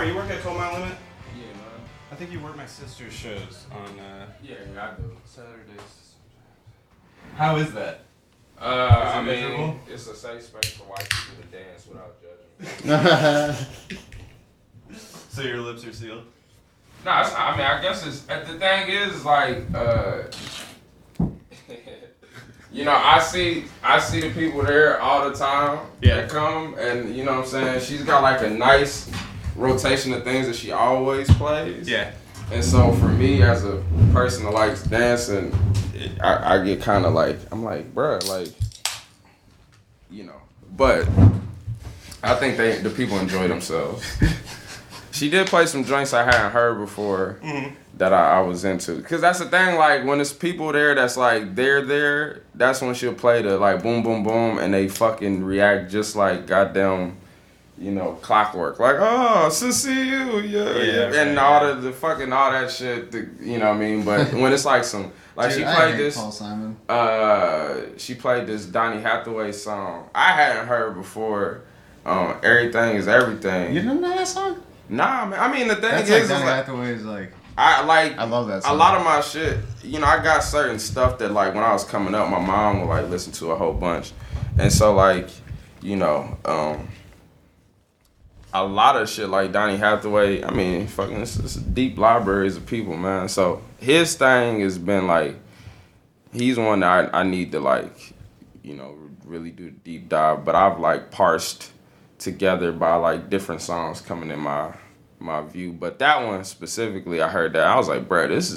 Kamari, you work at Coal Mine Limit? Yeah, man. I think you work my sister's shows on Yeah, I do. Saturdays. How is that? I miserable? mean, it's a safe space for white people to dance without judgment. So your lips are sealed? No, I mean, I guess it's. The thing is, like, you know, I see the people there all the time. Yeah. That come, and you know what I'm saying. She's got like a nice rotation of things that she always plays. Yeah. And so for me, as a person that likes dancing, I get kind of like, I'm like, bruh, like, you know. But I think the people enjoy themselves. She did play some joints I hadn't heard before that I was into. Because that's the thing, like, when it's people there that's like, they're there, that's when she'll play the, like, boom, boom, boom, and they fucking react just like goddamn, you know, clockwork. Like, oh, to see you, yeah. And all the fucking, all that shit, you know what I mean? But when it's like some, like, Dude, she played this. Paul Simon. She played this Donny Hathaway song. I hadn't heard before. Everything is Everything. You didn't know that song? Nah, man. I mean, the thing That's is, like Donny like, Hathaway's like. I love that song. A lot of my shit, you know, I got certain stuff that, like, when I was coming up, my mom would, like, listen to a whole bunch. And so, like, you know, a lot of shit like Donny Hathaway, I mean, fucking, it's deep libraries of people, man. So his thing has been, like, he's one that I need to, like, you know, really do a deep dive. But I've, like, parsed together by, like, different songs coming in my view. But that one specifically, I heard that, I was like, bruh, this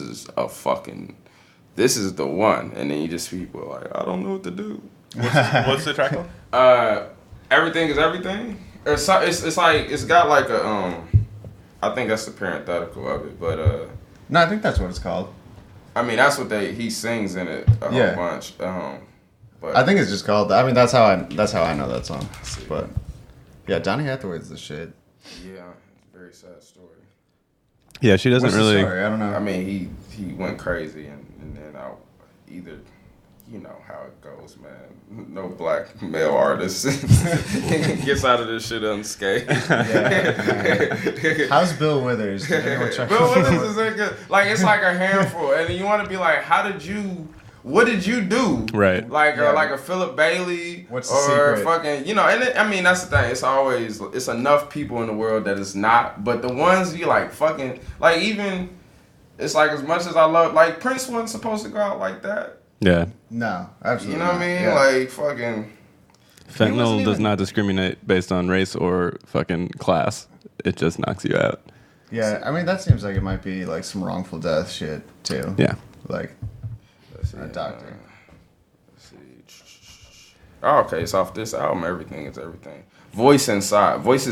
is the one. And then you just people are like, I don't know what to do. What's the track called? Everything is Everything. It's like, it's got like a, I think that's the parenthetical of it, but No, I think that's what it's called. I mean, that's what he sings in it a whole bunch. But I think it's just called. I mean, that's how I know that song. But yeah, Donny Hathaway's the shit. Yeah, it's a very sad story. Yeah, she doesn't What's really. the story? I don't know. I mean, he went crazy, and then either, you know how it goes, man. No black male artist gets out of this shit unscathed. Yeah. How's Bill Withers? Bill Withers is like it's like a handful, and you want to be like, what did you do? Right. Like like a Philip Bailey. What's the or secret? Fucking, you know, and I mean, that's the thing. It's enough people in the world that it's not, but the ones you like fucking, like, even, it's like, as much as I love, like, Prince wasn't supposed to go out like that. Yeah. No, absolutely. You know what I mean? Yeah. Like, fucking. Fentanyl does not discriminate based on race or fucking class. It just knocks you out. Yeah, I mean, that seems like it might be like some wrongful death shit too. Yeah. Like Let's see, a doctor. Let's see. Oh, okay, it's off this album. Everything is Everything. Voices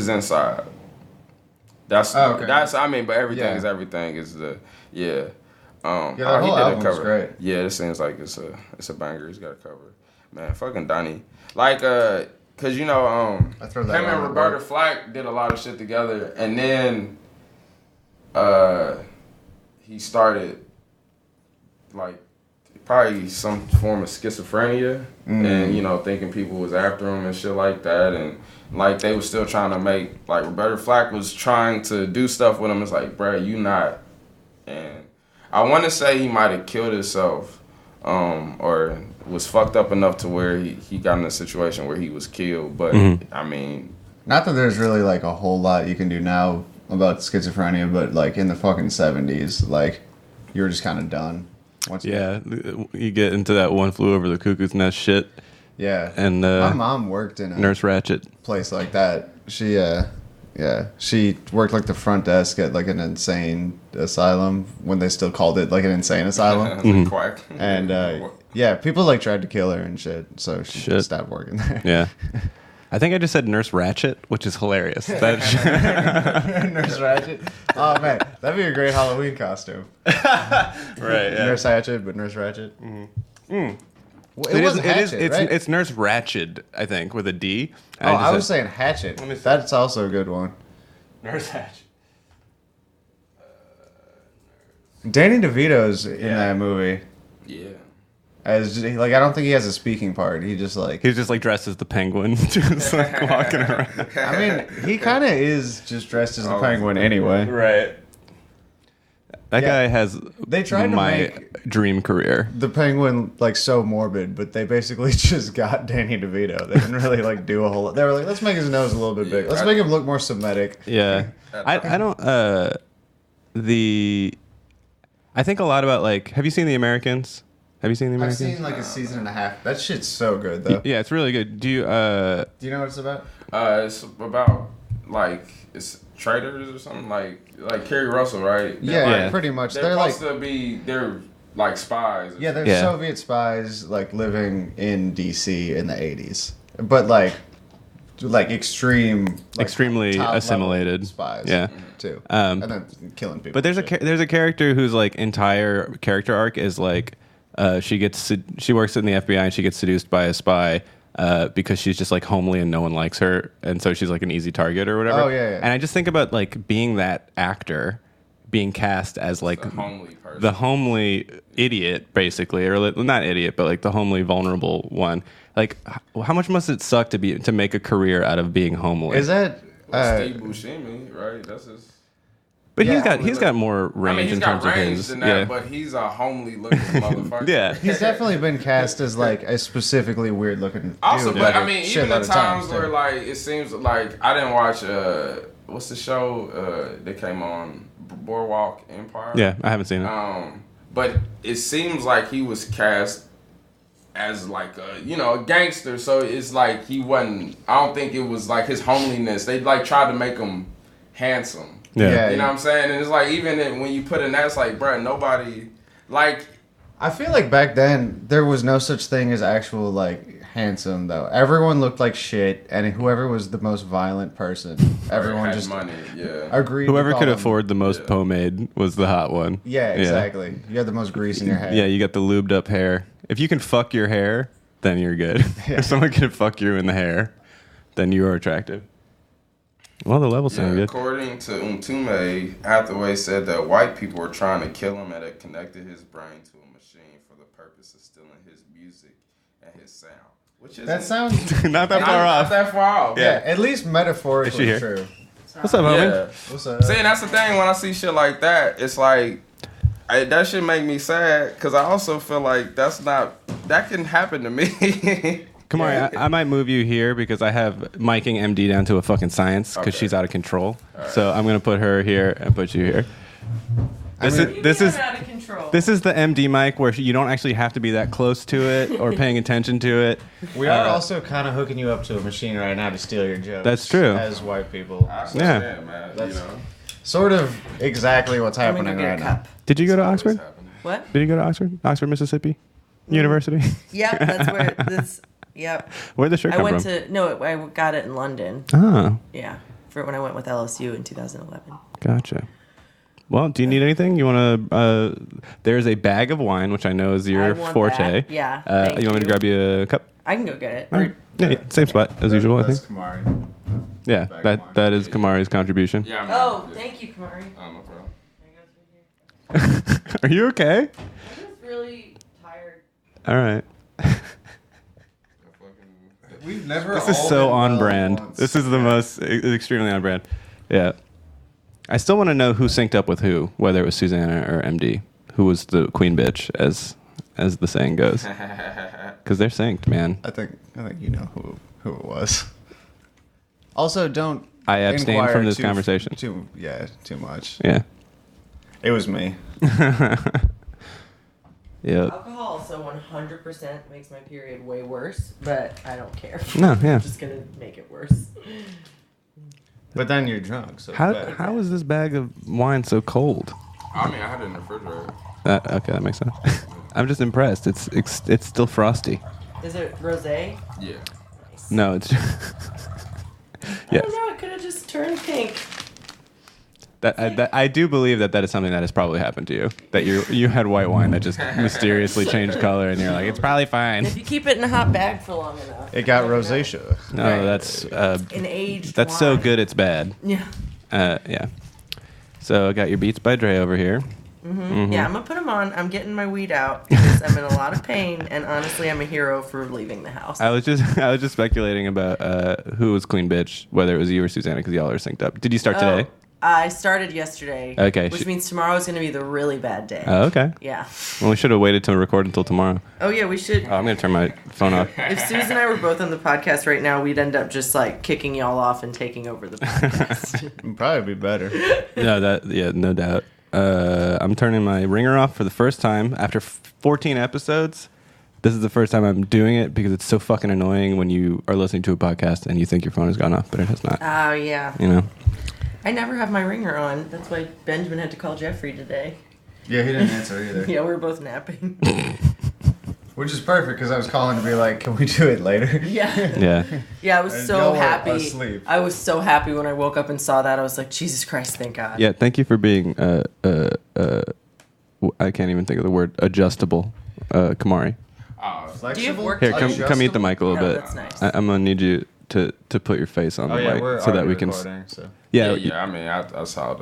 Inside. That's okay. I mean, but Everything Yeah. is Everything is the Yeah, that he whole did a album's cover. great. Yeah, it seems like it's a banger. He's got a cover. Man, fucking Donny. Like, cause you know, I throw that him on and the Roberta board. Flack did a lot of shit together, and then he started like probably some form of schizophrenia, and you know, thinking people was after him and shit like that, and like they was still trying to make, like, Roberta Flack was trying to do stuff with him. It's like, bruh, you not. And I want to say he might have killed himself, or was fucked up enough to where he got in a situation where he was killed. But I mean, Not that there's really like a whole lot you can do now about schizophrenia, but like in the fucking 70s, like you were just kind of done. Yeah, you get into that One Flew Over the Cuckoo's Nest shit. Yeah. And my mom worked in a Nurse Ratched place like that. She worked like the front desk at like an insane asylum when they still called it like an insane asylum. quack. And yeah, people like tried to kill her and shit, so she stopped working there. Yeah. I think I just said Nurse Ratched, which is hilarious. That Nurse Ratched. Oh man, that'd be a great Halloween costume. right. Yeah. Nurse Hatchet, but Nurse Ratched. Well, It's Nurse Ratched, I think, with a D. Oh, I was saying Hatchet. That's also a good one. Nurse Hatched. Danny DeVito's in that movie. Yeah. as like I don't think he has a speaking part. He just like He's just like dressed as the penguin, just like walking around. I mean, he kind of is just dressed as the penguin anyway. Right. That guy has They tried to my make dream career. the penguin like so morbid, but they basically just got Danny DeVito. They didn't really like do a whole lot. They were like, let's make his nose a little bit big. Let's make him look more Semitic. Yeah. I don't I think a lot about like, have you seen The Americans? Have you seen The I've Americans? seen like a season and a half. That shit's so good though. Yeah, it's really good. Do you Do you know what it's about? It's about like it's traitors or something like Kerry Russell, right? Yeah, Yeah. pretty much. They're like supposed to be they're like spies. yeah, they're Yeah. Soviet spies like living in DC in the 80s, but like extreme, like, Extremely top-level assimilated spies. Yeah. too, Um, and then killing people. But there's a character whose like entire character arc is like she works in the FBI and she gets seduced by a spy because she's just like homely and no one likes her, and so she's like an easy target or whatever. Oh, yeah. And I just think about like being that actor being cast as like a homely person. the homely idiot basically, or like, not idiot but like the homely vulnerable one. Like how much must it suck to make a career out of being homely? Is that Steve Buscemi, right? That's his. But Yeah. he's got more range I mean, he's in got terms of range his. than that, but he's a homely looking motherfucker. Yeah. he's definitely been cast as like a specifically weird looking Also, dude. but like, I mean, a even shitload the of times too. where like it seems like I didn't watch what's the show that came on Boardwalk Empire. Yeah, I haven't seen it. But it seems like he was cast as like a gangster, so it's like he wasn't. I don't think it was like his homeliness. They like tried to make him handsome. Yeah. You know what I'm saying? And it's like even when you put in that, it's like, bruh, nobody like. I feel like back then there was no such thing as actual like handsome though. Everyone looked like shit, and whoever was the most violent person, everyone had just money. Yeah. agreed. to Whoever call could them- afford the most pomade was the hot one. Yeah, exactly. You had the most grease in your head. Yeah, you got the lubed up hair. If you can fuck your hair, then you're good. If someone can fuck you in the hair, then you are attractive. Well, the levels sound good. According to Umtume, Hathaway said that white people were trying to kill him and had connected his brain to a machine for the purpose of stealing his music and his sound. Which is That sounds Not that far not off. that far off. yeah, at least Is she metaphorically here? true. What's up, homie? Yeah. What's up? See, and that's the thing. When I see shit like that, it's like that shit make me sad because I also feel like that can happen to me. Kamari, I might move you here because I have miking MD down to a fucking science because Okay. she's out of control. So I'm gonna put her here and put you here. This is out of control. this is the MD mic where you don't actually have to be that close to it or paying attention to it. We are also kind of hooking you up to a machine right now to steal your jokes. That's true. As white people. Yeah. Man. That's- You know. Sort of exactly what's I'm gonna happening go right get a now. cup. Did you go to Always Oxford? happening. What? Did you go to Oxford? Oxford, Mississippi University? Yep, that's where this. Yep. Where'd the shirt I come went from? to no, I got it in London. Oh, Yeah, for when I went with LSU in 2011. gotcha. Well, do you need anything? You want to? There's a bag of wine, which I know is I your want forte. that. Yeah, You want me to grab you a cup? I can go get it. All right. Yeah, same spot as usual, I think. That's Kamari. Yeah, bag of wine. that is Kamari's contribution. Yeah. Oh, thank you, Kamari. No problem. Can I go through here? Are you okay? I'm just really tired. All right. We've never. This is all so been on well brand. once. This is the most extremely on brand. Yeah. I still want to know who synced up with who, whether it was Susanna or MD, who was the queen bitch, as the saying goes. Because they're synced, man. I think you know who it was. Also, don't. I abstain inquire from this too- conversation. Too much. Yeah. It was me. Yep. Alcohol also 100% makes my period way worse, but I don't care. No, yeah. I'm just gonna make it worse. But then you're drunk. So How is this bag of wine so cold? I mean, I had it in the refrigerator. Okay, that makes sense. I'm just impressed. It's still frosty. Is it rosé? Yeah. No, it's I yes. don't know. It could have just turned pink. That I do believe that is something that has probably happened to you. That you had white wine that just mysteriously changed color, and you're like, it's probably fine. If you keep it in a hot bag for long enough, It got you never know. rosacea. No, Right. that's An aged. that's so wine. good it's bad. Yeah. Yeah. So I got your Beats by Dre over here. Yeah, I'm gonna put them on. I'm getting my weed out because I'm in a lot of pain, and honestly, I'm a hero for leaving the house. I was just speculating about who was Queen Bitch, whether it was you or Susanna, because y'all are synced up. Did you start today? I started yesterday. Okay, Which means tomorrow is gonna be the really bad day. Oh, okay. Yeah. Well, we should have waited to record until tomorrow. Oh yeah, we should. Oh, I'm gonna turn my phone off. If Susan and I were both on the podcast right now, we'd end up just like kicking y'all off and taking over the podcast. It'd probably be better. No doubt. I'm turning my ringer off for the first time after 14 episodes. This is the first time I'm doing it because it's so fucking annoying when you are listening to a podcast and you think your phone has gone off, but it has not. Oh yeah. You know. I never have my ringer on. That's why Benjamin had to call Jeffrey today. Yeah, he didn't answer either. Yeah, we were both napping. Which is perfect because I was calling to be like, can we do it later? Yeah. Yeah. Yeah, I was And so y'all were happy. asleep. I was so happy when I woke up and saw that. I was like, Jesus Christ, thank God. Yeah. Thank you for being I can't even think of the word adjustable, Kamari. Do you have work? Here, come eat the mic a little Oh, bit. that's nice. I'm gonna need you to put your face on the mic so that we can. So. Yeah. I mean, I saw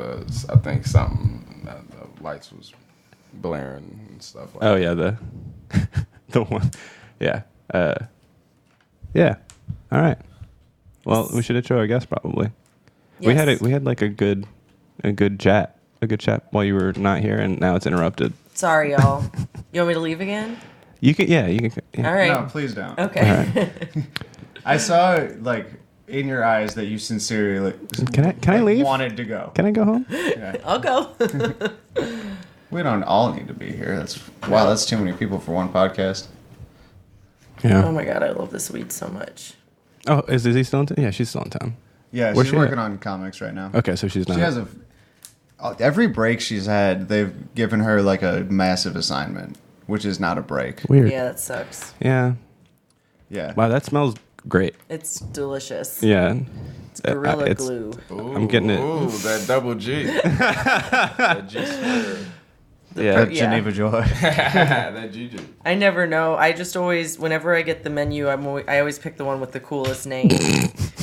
I think something. The lights was blaring and stuff. Like Oh yeah, the one. Yeah. Yeah. All right. Well, we should intro our guest probably. Yes. We had like a good chat while you were not here, and now it's interrupted. Sorry, y'all. You want me to leave again? You can. Yeah. All right. No, please don't. Okay. I saw like in your eyes that you sincerely Can I leave? wanted to go. Can I go home? Yeah. I'll go. We don't all need to be here. That's too many people for one podcast. Yeah. Oh my God, I love this weed so much. Oh, is Izzy still in town? Yeah, she's still in town. Yeah, Where's she's she working at? on comics right now. Okay, so she's not. She has every break she's had, they've given her like a massive assignment, which is not a break. Weird. Yeah, that sucks. Yeah. Yeah. Wow, that smells great. It's delicious. Yeah. It's Gorilla It's- Glue. I'm getting it. Ooh, that double G. That G squared. Yeah. That Geneva Joy. That Juju. I never know. I just always, whenever I get the menu, I always pick the one with the coolest name,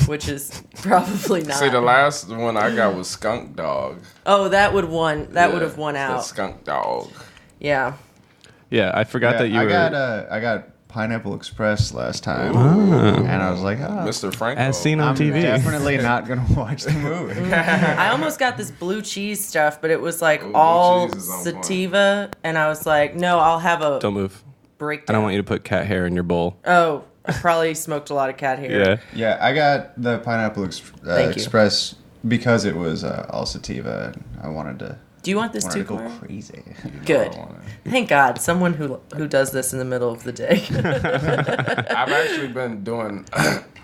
which is probably not. See, the last one I got was Skunk Dog. Oh, that would won. That would Yeah, have won it's that out. Skunk Dog. Yeah. Yeah, I forgot that you were. I got Pineapple Express last time, Oh. and I was like, Mr. Franco. As seen on I'm TV. definitely not gonna watch the movie. I almost got this blue cheese stuff, but it was like Blue all cheese is on point. sativa, and I was like, no, I'll have a Don't move. breakdown. I don't want you to put cat hair in your bowl. Oh, I probably smoked a lot of cat hair. Yeah. Yeah, I got the Pineapple Thank you. Express because it was all sativa, and I wanted to. Do you want this too, Wanted to go Kamari? crazy. Good. I want Thank God, someone who does this in the middle of the day. it. I've actually been doing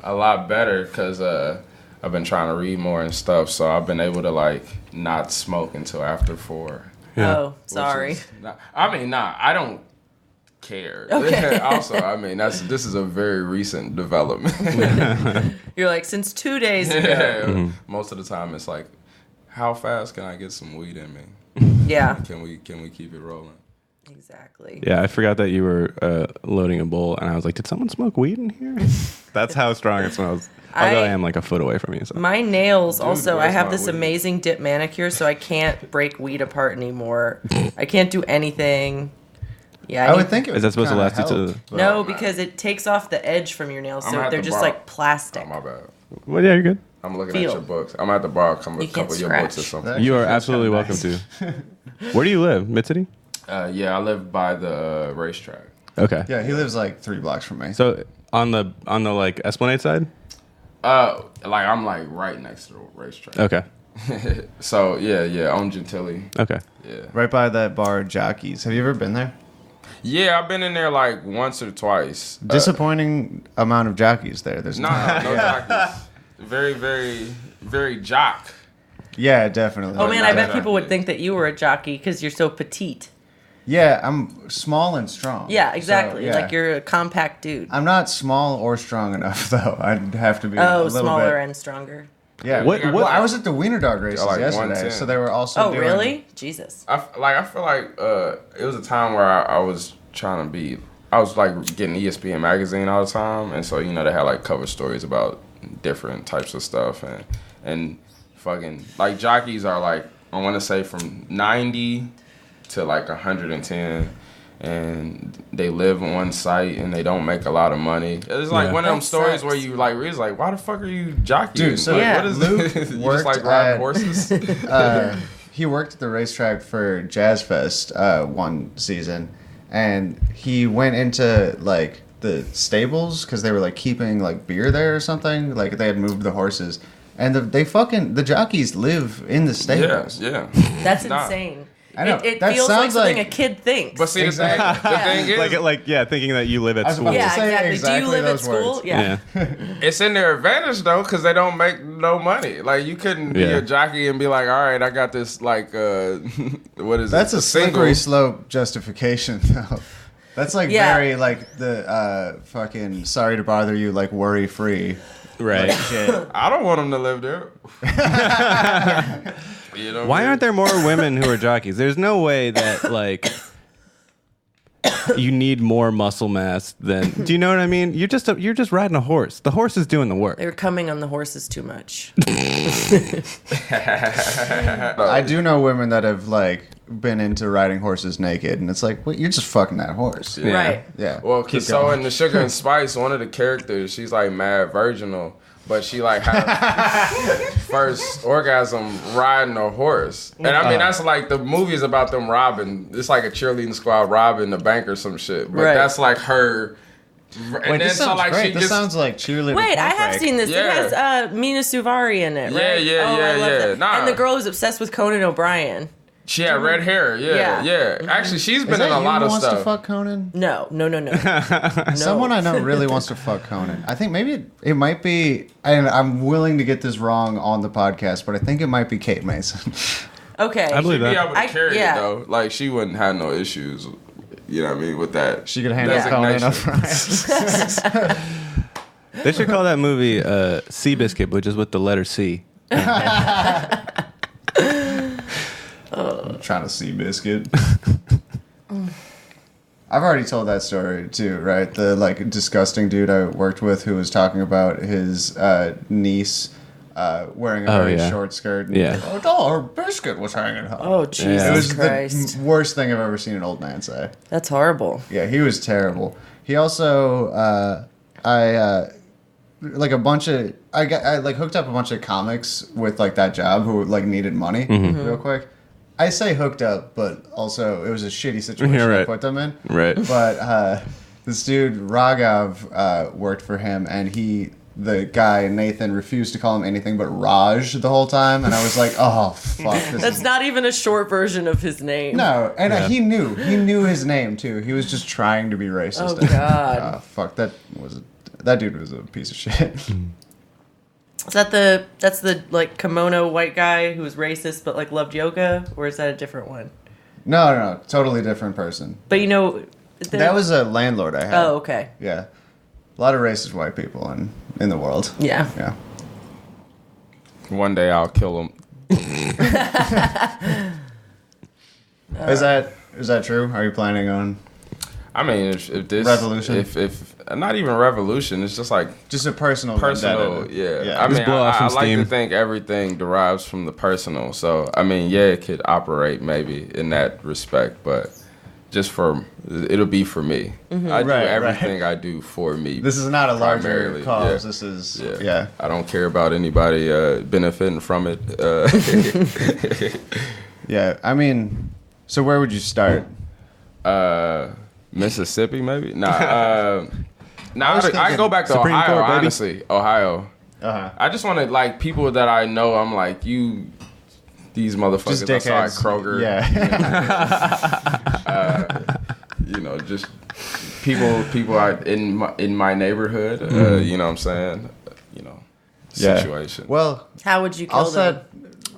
a lot better because I've been trying to read more and stuff, so I've been able to like not smoke until after 4. Yeah. Oh, which sorry. is not- I don't care. Okay. Also, I mean, this is a very recent development. You're like, since 2 days ago. Yeah. Most of the time, it's like, how fast can I get some weed in me? Yeah, Can we keep it rolling? exactly. Yeah, I forgot that you were loading a bowl, and I was like, did someone smoke weed in here? That's how strong it smells. Although I am like a foot away from you. So. My nails also, I where's have my this weed? amazing dip manicure, so I can't break weed apart anymore. I can't do anything. Yeah, I would think it would Is that supposed to kinda last you to help, but- No, because it takes off the edge from your nails, I'm so at they're the just bar. like plastic. Oh, my bad. Well, yeah, you're good. I'm looking Feel. at your books. I'm at the bar. Come You a couple can't of your books or scratch. something. You are feels absolutely kinda welcome nice. to. Where do you live? Mid City? Yeah, I live by the racetrack. Okay. Yeah, he lives like 3 blocks from me. So on the like Esplanade side? Like I'm like right next to the racetrack. Okay. So yeah, on Gentilly. Okay. Yeah. Right by that bar, Jockeys. Have you ever been there? Yeah, I've been in there like once or twice. Disappointing amount of jockeys there. There's No jockeys. Very, very, very jock. Yeah, definitely. Oh man, I bet Exactly. people would think that you were a jockey because you're so petite. Yeah, I'm small and strong. Yeah, So, exactly. yeah. Like you're a compact dude. I'm not small or strong enough though. I'd have to be a Oh, little smaller bit. and stronger. Yeah. What- Well, I was at the Wiener Dog races like yesterday, 110. so they were also. Oh, doing, really? Jesus. I feel like it was a time where I was trying to be. I was like getting ESPN magazine all the time, and so they had like cover stories about different types of stuff, and fucking like jockeys are like I want to say from 90 to like 110. And they live on site and they don't make a lot of money. It's like one of them stories where you like, it's like, why the fuck are you jockeying? Dude, so like, what is Luke this? You worked just like riding at- horses? He worked at the racetrack for Jazz Fest one season, and he went into like the stables because they were like keeping like beer there or something. Like they had moved the horses, and the jockeys live in the stables. Yeah. That's Nah. insane. I know. It That feels like sounds something like- a kid thinks. But see, the thing is, thinking that you live at I was school. about yeah, to say exactly. Do exactly you live at those school? words. Yeah. it's in their advantage though, because they don't make no money. Like you couldn't be Yeah. a jockey and be like, all right, I got this like what is That's it? a slippery slope justification, though. That's like Yeah. very like the fucking sorry to bother you, like worry free. Right. Like, shit. I don't want them to live there. You know what Why I mean? aren't there more women who are jockeys? There's no way that like you need more muscle mass than. Do you know what I mean? You're just riding a horse. The horse is doing the work. They're coming on the horses too much. I do know women that have like been into riding horses naked, and it's like, wait, you're just fucking that horse. Yeah. Right. Yeah. Well, Keep cause so going. in the Sugar and Spice, one of the characters, she's like mad virginal, but she like had first orgasm riding a horse, and I mean that's like the movie's about them robbing. It's like a cheerleading squad robbing the bank or some shit, but Right. that's like her. And Wait, this sounds great. This sounds like cheerleading. Wait, I punk have break. seen this. Yeah. It has Mina Suvari in it, right? Yeah, I love yeah. that. Nah. And the girl who's obsessed with Conan O'Brien. She had red hair. Yeah. Yeah. Actually, she's Is been that in a you lot who of wants stuff. to fuck Conan? No. Someone I know really wants to fuck Conan. I think maybe it might be, and I'm willing to get this wrong on the podcast, but I think it might be Kate Mason. Okay. I believe She'd be that. able to carry yeah. it though. Like she wouldn't have no issues. You know what I mean with that. She could handle Conan designation. up right. They should call that movie Seabiscuit, but just with the letter C. Trying to see biscuit. I've already told that story too, right? The like disgusting dude I worked with who was talking about his niece wearing a Oh, very yeah. short skirt. And Yeah. Oh, her biscuit was hanging out. Oh, Jesus It was Christ. the worst thing I've ever seen an old man say. That's horrible. Yeah, he was terrible. He also, like a bunch of, I like hooked up a bunch of comics with like that job who like needed money real quick. I say hooked up, but also it was a shitty situation Yeah, right. I put them in. Right. But this dude Raghav worked for him, and the guy Nathan refused to call him anything but Raj the whole time, and I was like, oh fuck, this That's is not even a short version of his name. no, and Yeah. he knew his name too. He was just trying to be racist. Oh, God. Fuck, that dude was a piece of shit. Is that's the like kimono white guy who was racist but like loved yoga, or is that a different one? No, totally different person. But you know, That was a landlord I had. Oh, okay. Yeah, a lot of racist white people in the world. Yeah. Yeah. One day I'll kill him. Is that true? Are you planning on I mean, if this Revolution? if not even revolution, it's just like just a personal personal. vendetta? Yeah. I Just mean, blow off I some like to steam. think everything derives from the personal. So I mean, yeah, it could operate maybe in that respect, but just it'll be for me. I do Right, everything I do for me. This is not a larger Primarily, cause. yeah. This is Yeah. yeah. I don't care about anybody benefiting from it. Yeah. I mean, so where would you start? Mississippi, maybe? Nah. was I thinking go back to Supreme Ohio, Court, baby. honestly. Ohio. Uh-huh. I just want to, like, people that I know, I'm like, these motherfuckers Just I saw at dickheads. Kroger. Yeah. Just people in my neighborhood, you know what I'm saying? Yeah. Situation. Well, How would you kill I'll them? set.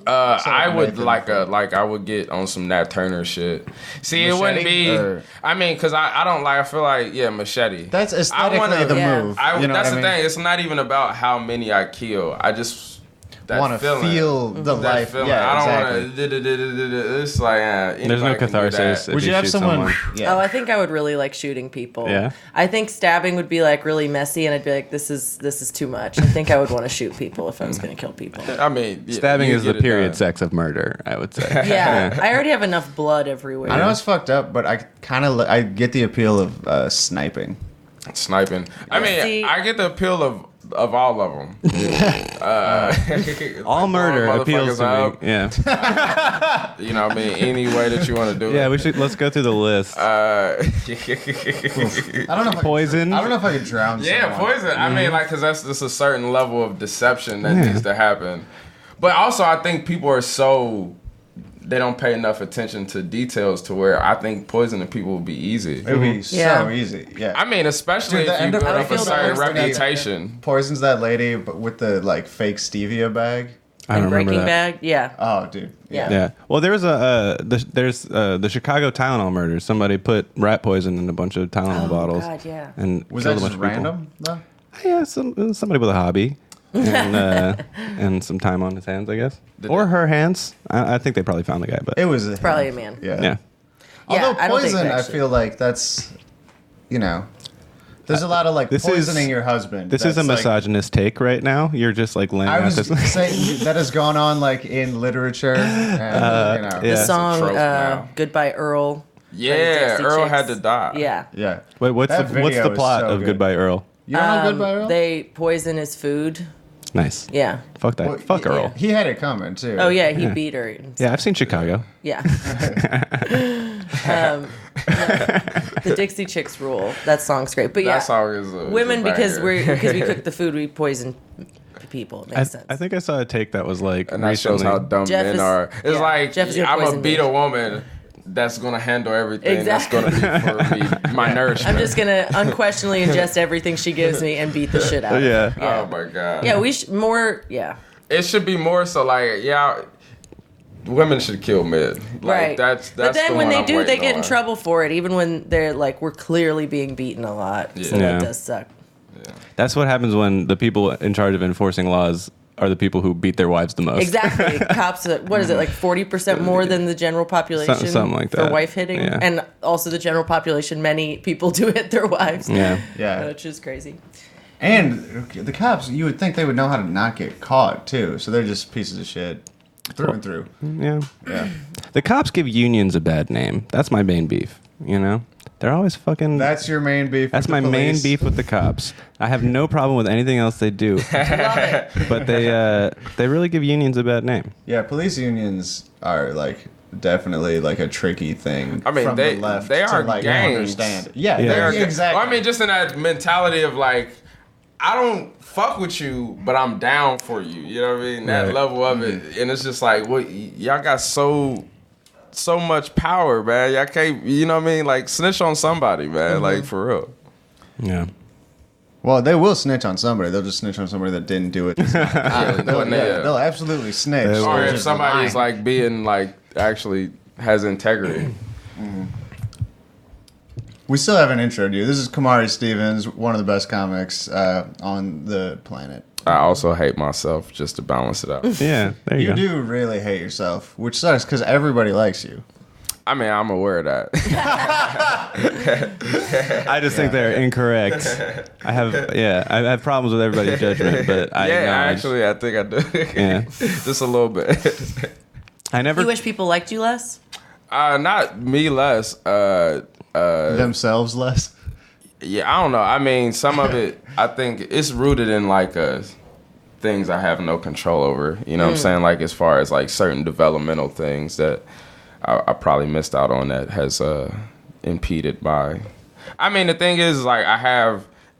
I would Nathan. I would get on some Nat Turner shit. See, it Machete? wouldn't be. Or- I mean, because I don't like. I feel like machete. That's aesthetically wanna- the Yeah. move. That's you know the what I mean? thing. It's not even about how many I kill. I just want to feeling. feel the That life. feeling. Yeah, I don't exactly. want to. It's like There's no catharsis. Would you have shoot someone? Yeah. Oh, I think I would really like shooting people. Yeah? I think stabbing would be like really messy, and I'd be like, this is too much. I think I would want to shoot people if I was going to kill people. I mean, Stabbing is the get it period done. sex of murder, I would say. Yeah, I already have enough blood everywhere. I know it's fucked up, but I kind of I get the appeal of sniping. Sniping. I mean, See- I get the appeal of all of them. All murder appeals to me. Yeah. You know what I mean? Any way that you want to do Yeah, it. let's go through the list. I don't know. If Poison. I don't know if I could drown. Yeah, someone. poison. I mean, like, because that's just a certain level of deception that needs to happen. But also, I think people are they don't pay enough attention to details to where I think poisoning people would be easy. It would be Yeah. so easy. Yeah. I mean, especially Dude, the if you end of- build I up a feel the certain worst thing reputation. Poisons that lady, but with the like fake stevia bag. I don't And remember Breaking that. Bad, yeah. Oh, dude. Yeah. Yeah. Well, there's the Chicago Tylenol murders. Somebody put rat poison in a bunch of Tylenol Oh, bottles. God, yeah. And Was killed that a just bunch of people. random though? Yeah, somebody with a hobby. And some time on his hands, I guess. Or her hands. I think they probably found the guy, but It was Probably a man. Yeah. yeah. Although I don't think poison, I actually- feel like that's, there's a lot of like This is- poisoning your husband. This is a That's, like- misogynist take right now. You're just like laying I out was this. saying that has gone on like in literature. And, yeah. The song trope now. Goodbye Earl. by the Yeah, Dixie Earl Chicks. had to die. Yeah. Yeah. Wait, what's That the video is plot so of good. Goodbye Earl? You don't know Goodbye Earl? They poison his food. Nice. Yeah. Fuck that. Well, Fuck yeah, Earl. He had it coming too. Oh yeah, he beat her. Yeah, I've seen Chicago. Yeah. No, the Dixie Chicks rule. That song's great. But yeah, That song is a women because banger. we cook the food, we poison people. It makes sense. I think I saw a take that was like And that shows recently. how dumb Jeff men is- are. It's yeah, like, Jeff is gonna I'm going to poison beat me. a woman that's going to handle everything. Exactly. That's going to be for me, my nourishment. I'm just gonna unquestionably ingest everything she gives me and beat the shit out of her. Yeah. Oh, my God. Yeah, we should more. Yeah. It should be more so like, women should kill men. Like, Right. That's But then the when one they I'm do, they waiting get in on. trouble for it, even when they're like, we're clearly being beaten a lot. So Yeah. that does suck. That's what happens when the people in charge of enforcing laws are the people who beat their wives the most. Exactly. Cops, what is it, like 40% more than the general population Something like for that. wife hitting? Yeah. And also the general population, many people do hit their wives. Yeah. Yeah. Which is crazy. And the cops, you would think they would know how to not get caught too. So they're just pieces of shit through and through. Yeah. Yeah. The cops give unions a bad name. That's my main beef. You know, they're always fucking. That's your main beef. That's with my the main police. beef with the cops. I have no problem with anything else they do, Love it. but they really give unions a bad name. Yeah, police unions are like definitely like a tricky thing. I mean, from they the left they to, are like, gangs. understand. Yeah, Yeah. They are they're exactly. Well, I mean, just in that mentality of like, I don't fuck with you, but I'm down for you. You know what I mean? That Right. level of it, and it's just like, what y'all got so much power, man. Y'all can't, you know what I mean? Like, snitch on somebody, man. Like, for real. Yeah. Well, they will snitch on somebody. They'll just snitch on somebody that didn't do it. They'll absolutely snitch. They will. Or They're if just somebody's lying. like being like actually has integrity. We still haven't introed you. This is Kamari Stevens, one of the best comics on the planet. I also hate myself just to balance it out. Yeah. There you You go. do really hate yourself, which sucks because everybody likes you. I mean, I'm aware of that. I just think they're incorrect. I have problems with everybody's judgment, but I acknowledge- I think I do. Yeah. Just a little bit. I never. You wish people liked you less? Not me less. Themselves less. Yeah, I don't know. I mean, some of it, I think it's rooted in like things I have no control over. You know what I'm saying? Like as far as like certain developmental things that I probably missed out on that has impeded my. I mean, the thing is, like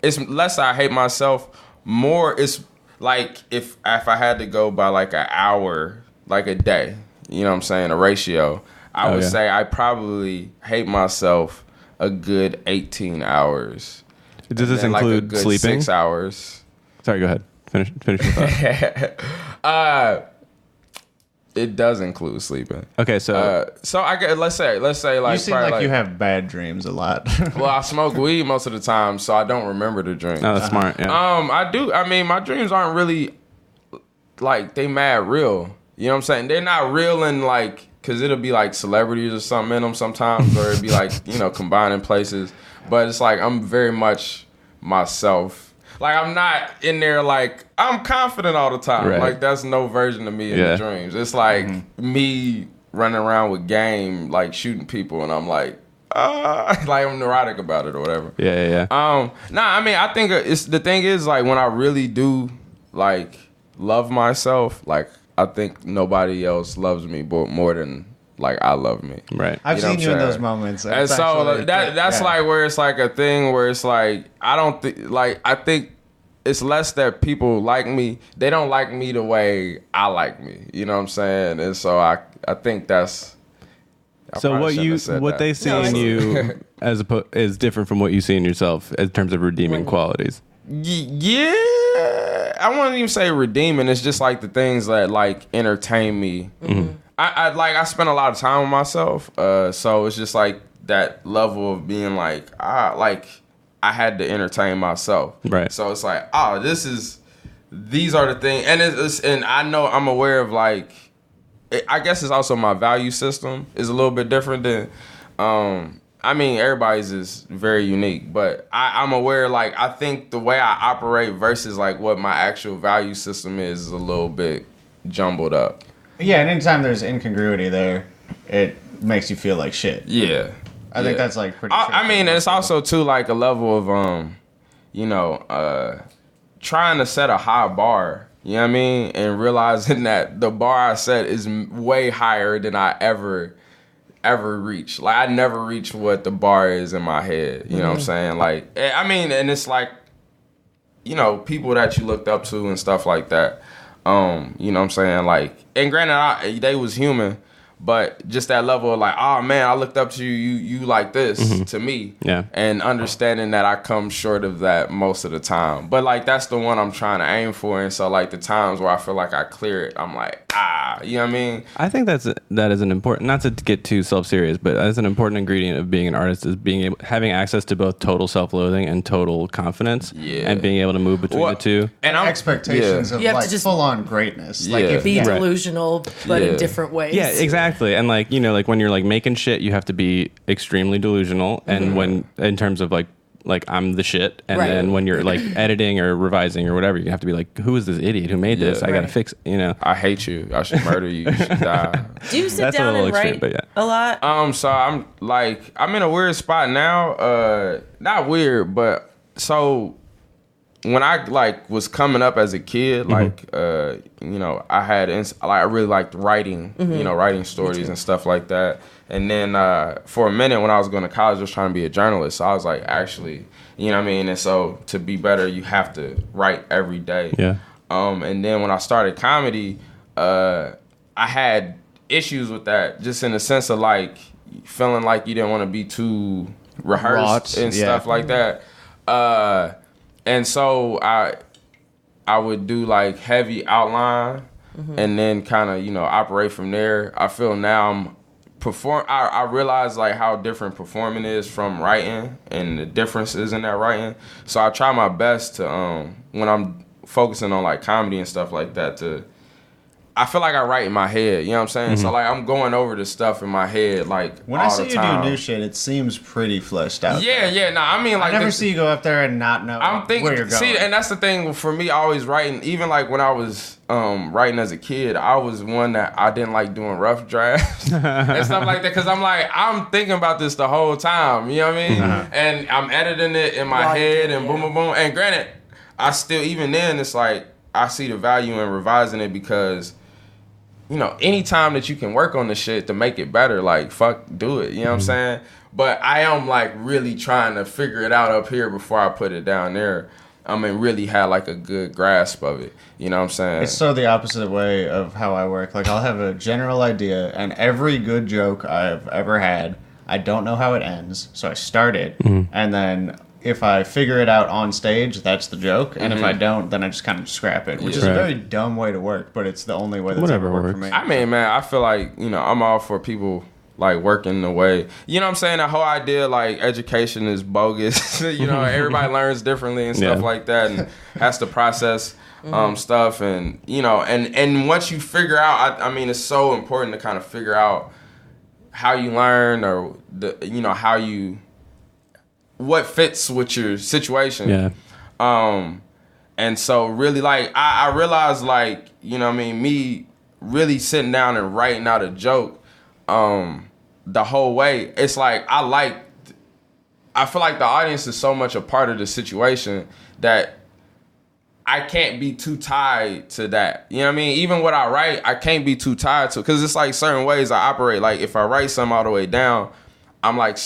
it's less I hate myself, more it's like if I had to go by like an hour, like a day. You know what I'm saying? A ratio. I would say I probably hate myself a good 18 hours. Does this And then, include like a good sleeping? 6 hours. Sorry, go ahead. Finish your thought. It does include sleeping. Okay, so So I get let's say like You seem probably, like you have bad dreams a lot. Well, I smoke weed most of the time, so I don't remember the dream. oh, that's smart. Yeah. I do. I mean, my dreams aren't really like they mad real. You know what I'm saying? They're not real in like, cause it'll be like celebrities or something in them sometimes, or it'd be like, you know, combining places. But it's like I'm very much myself. Like I'm not in there like I'm confident all the time. Right. Like that's no version of me in the dreams. It's like me running around with game, like shooting people, and I'm like I'm neurotic about it or whatever. Yeah. I mean, I think it's the thing is like when I really do like love myself, like I think nobody else loves me more than like I love me. Right. I've You know seen what you I'm in those saying? moments. And It's so actually- that's yeah. like where it's like a thing where it's like I don't think like I think it's less that people like me. They don't like me the way I like me. You know what I'm saying? And so I think that's. I So probably shouldn't have said what that. they see in you is different from what you see in yourself in terms of redeeming qualities. Yeah, I wouldn't even say redeeming. It's just like the things that like entertain me. Mm-hmm. I spend a lot of time with myself, so it's just like that level of being like I had to entertain myself. Right. So it's like these are the things, and I know I'm aware of like. I guess it's also my value system is a little bit different than. I mean, everybody's is very unique, but I'm aware, like, I think the way I operate versus, like, what my actual value system is a little bit jumbled up. Yeah, and anytime there's incongruity there, it makes you feel like shit. Yeah. I think that's, like, pretty I mean, it's also, too, like, a level of, trying to set a high bar, you know what I mean? And realizing that the bar I set is way higher than I ever reach. Like I never reach what the bar is in my head. You know what I'm saying? Like I mean, and it's like, you know, people that you looked up to and stuff like that. You know what I'm saying? Like, and granted, they was human, but just that level of like, oh man, I looked up to you. You like this to me. Yeah. And understanding that I come short of that most of the time. But like that's the one I'm trying to aim for. And so like the times where I feel like I clear it, I'm like, you know what I mean? I think that is an important, not to get too self-serious, but that's an important ingredient of being an artist is having access to both total self-loathing and total confidence, and being able to move between the two. And expectations of You have to like just full-on greatness. Yeah. Like if Be Right. delusional, but Yeah. in different ways. Yeah, exactly. And like, you know, like when you're like making shit, you have to be extremely delusional. And when, in terms of like I'm the shit. And Right. then when you're like editing or revising or whatever, you have to be like, who is this idiot who made this? I got to Right. fix, you know. I hate you. I should murder you. You should die. Do you sit That's a down little and extreme, write but yeah. a lot? So I'm in a weird spot now. Not weird, but so when I like was coming up as a kid, like you know, I really liked writing, you know, writing stories and stuff like that. And then for a minute when I was going to college, I was trying to be a journalist. So I was like, actually, you know what I mean? And so to be better, you have to write every day. Yeah. And then when I started comedy, I had issues with that, just in the sense of like feeling like you didn't want to be too rehearsed Wrought, and yeah. stuff like that. And so I would do like heavy outline and then kind of, you know, operate from there. I feel now I realize like how different performing is from writing and the differences in that writing. So I try my best to when I'm focusing on like comedy and stuff like that I feel like I write in my head, you know what I'm saying? So like I'm going over the stuff in my head like when all I see the you time. do new shit, it seems pretty fleshed out. Yeah, no, I mean like I never see you go up there and not know I'm thinking, where you're going. see, and that's the thing for me. Always writing, even like when I was writing as a kid, I was one that I didn't like doing rough drafts and stuff like that because I'm thinking about this the whole time. You know what I mean? And I'm editing it in my head and boom, boom, boom. And granted, I still even then it's like I see the value in revising it because. You know, anytime that you can work on the shit to make it better, like, fuck, do it. You know what I'm saying? But I am, like, really trying to figure it out up here before I put it down there. I mean, really have, like, a good grasp of it. You know what I'm saying? It's so the opposite way of how I work. Like, I'll have a general idea, and every good joke I've ever had, I don't know how it ends, so I start it, and then if I figure it out on stage, that's the joke, and if I don't, then I just kind of scrap it, which is a very dumb way to work, but it's the only way that's Whatever ever worked for works. me. I mean, man, I feel like, you know, I'm all for people like working the way, you know what I'm saying? The whole idea like education is bogus. You know, everybody learns differently and stuff like that, and has to process stuff, and you know, and once you figure out, I mean, it's so important to kind of figure out how you learn, or what fits with your situation. Yeah. And so really, like, I realized, like, you know what I mean, me really sitting down and writing out a joke the whole way, it's like I feel like the audience is so much a part of the situation that I can't be too tied to that. You know what I mean? Even what I write, I can't be too tied to, because it's like certain ways I operate. Like if I write something all the way down, I'm like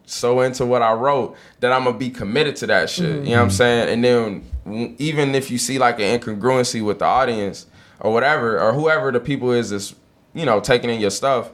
so into what I wrote that I'm gonna be committed to that shit. You know what I'm saying? And then even if you see like an incongruency with the audience or whatever, or whoever the people is that's, you know, taking in your stuff,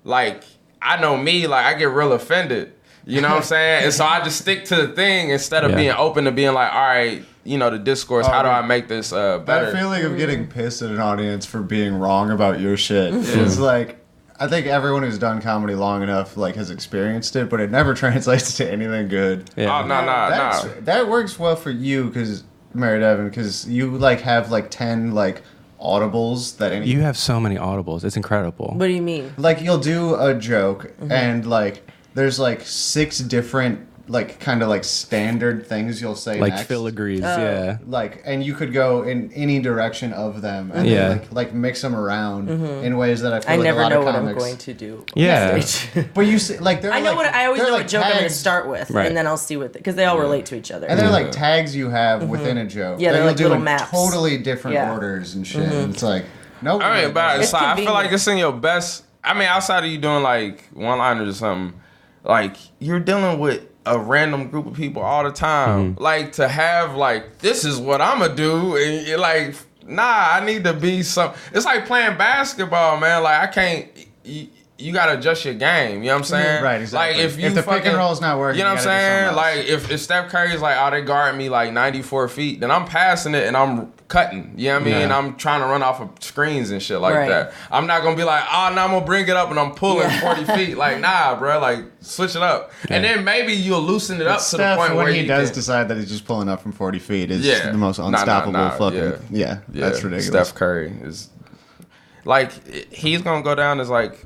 like I know me, like I get real offended. You know what I'm saying? And so I just stick to the thing instead of being open to being like, all right, you know, the discourse, how do I make this better? That feeling of getting pissed at an audience for being wrong about your shit is like, I think everyone who's done comedy long enough like has experienced it, but it never translates to anything good. Yeah. Oh, no. That works well for you, because Mary Devin, because you like have like 10 like audibles that You have so many audibles. It's incredible. What do you mean? like you'll do a joke and like there's like 6 different like kind of like standard things you'll say Like next. filigrees, Like, and you could go in any direction of them and then, like mix them around in ways that I feel I like never a lot know of what comics. I'm going to do. Yeah. On stage. But you see, like they're I know like, what I always know like what joke I'm going to tags- start with, Right. and then I'll see what because they all relate to each other. And they're like tags you have within a joke. Yeah, that they're you'll like do little in maps. totally different Yeah. orders and shit. And it's like, nope. I mean, but it's like, I feel convenient. like it's in your best. I mean, outside of you doing like one-liners or something, like you're dealing with a random group of people all the time. Like to have like, this is what I'm gonna do, and you're like, nah, I need to be some. It's like playing basketball, man. Like I can't. You gotta adjust your game. You know what I'm saying? Right, exactly. Like if the pick and roll's not working, you know what I'm you saying? gotta do Like if Steph Curry's like, oh, they guard me like 94 feet, then I'm passing it and I'm cutting. You know what I mean? Yeah. And I'm trying to run off of screens and shit like Right. that. I'm not gonna be like, oh, now I'm gonna bring it up and I'm pulling 40 feet. Like, nah, bro. Like, switch it up. And then maybe you'll loosen it up to the Steph, point when where he you does can. decide that he's just pulling up from 40 feet, is Yeah. the most Nah, unstoppable fucking. yeah. That's ridiculous. Steph Curry is like, he's gonna go down as like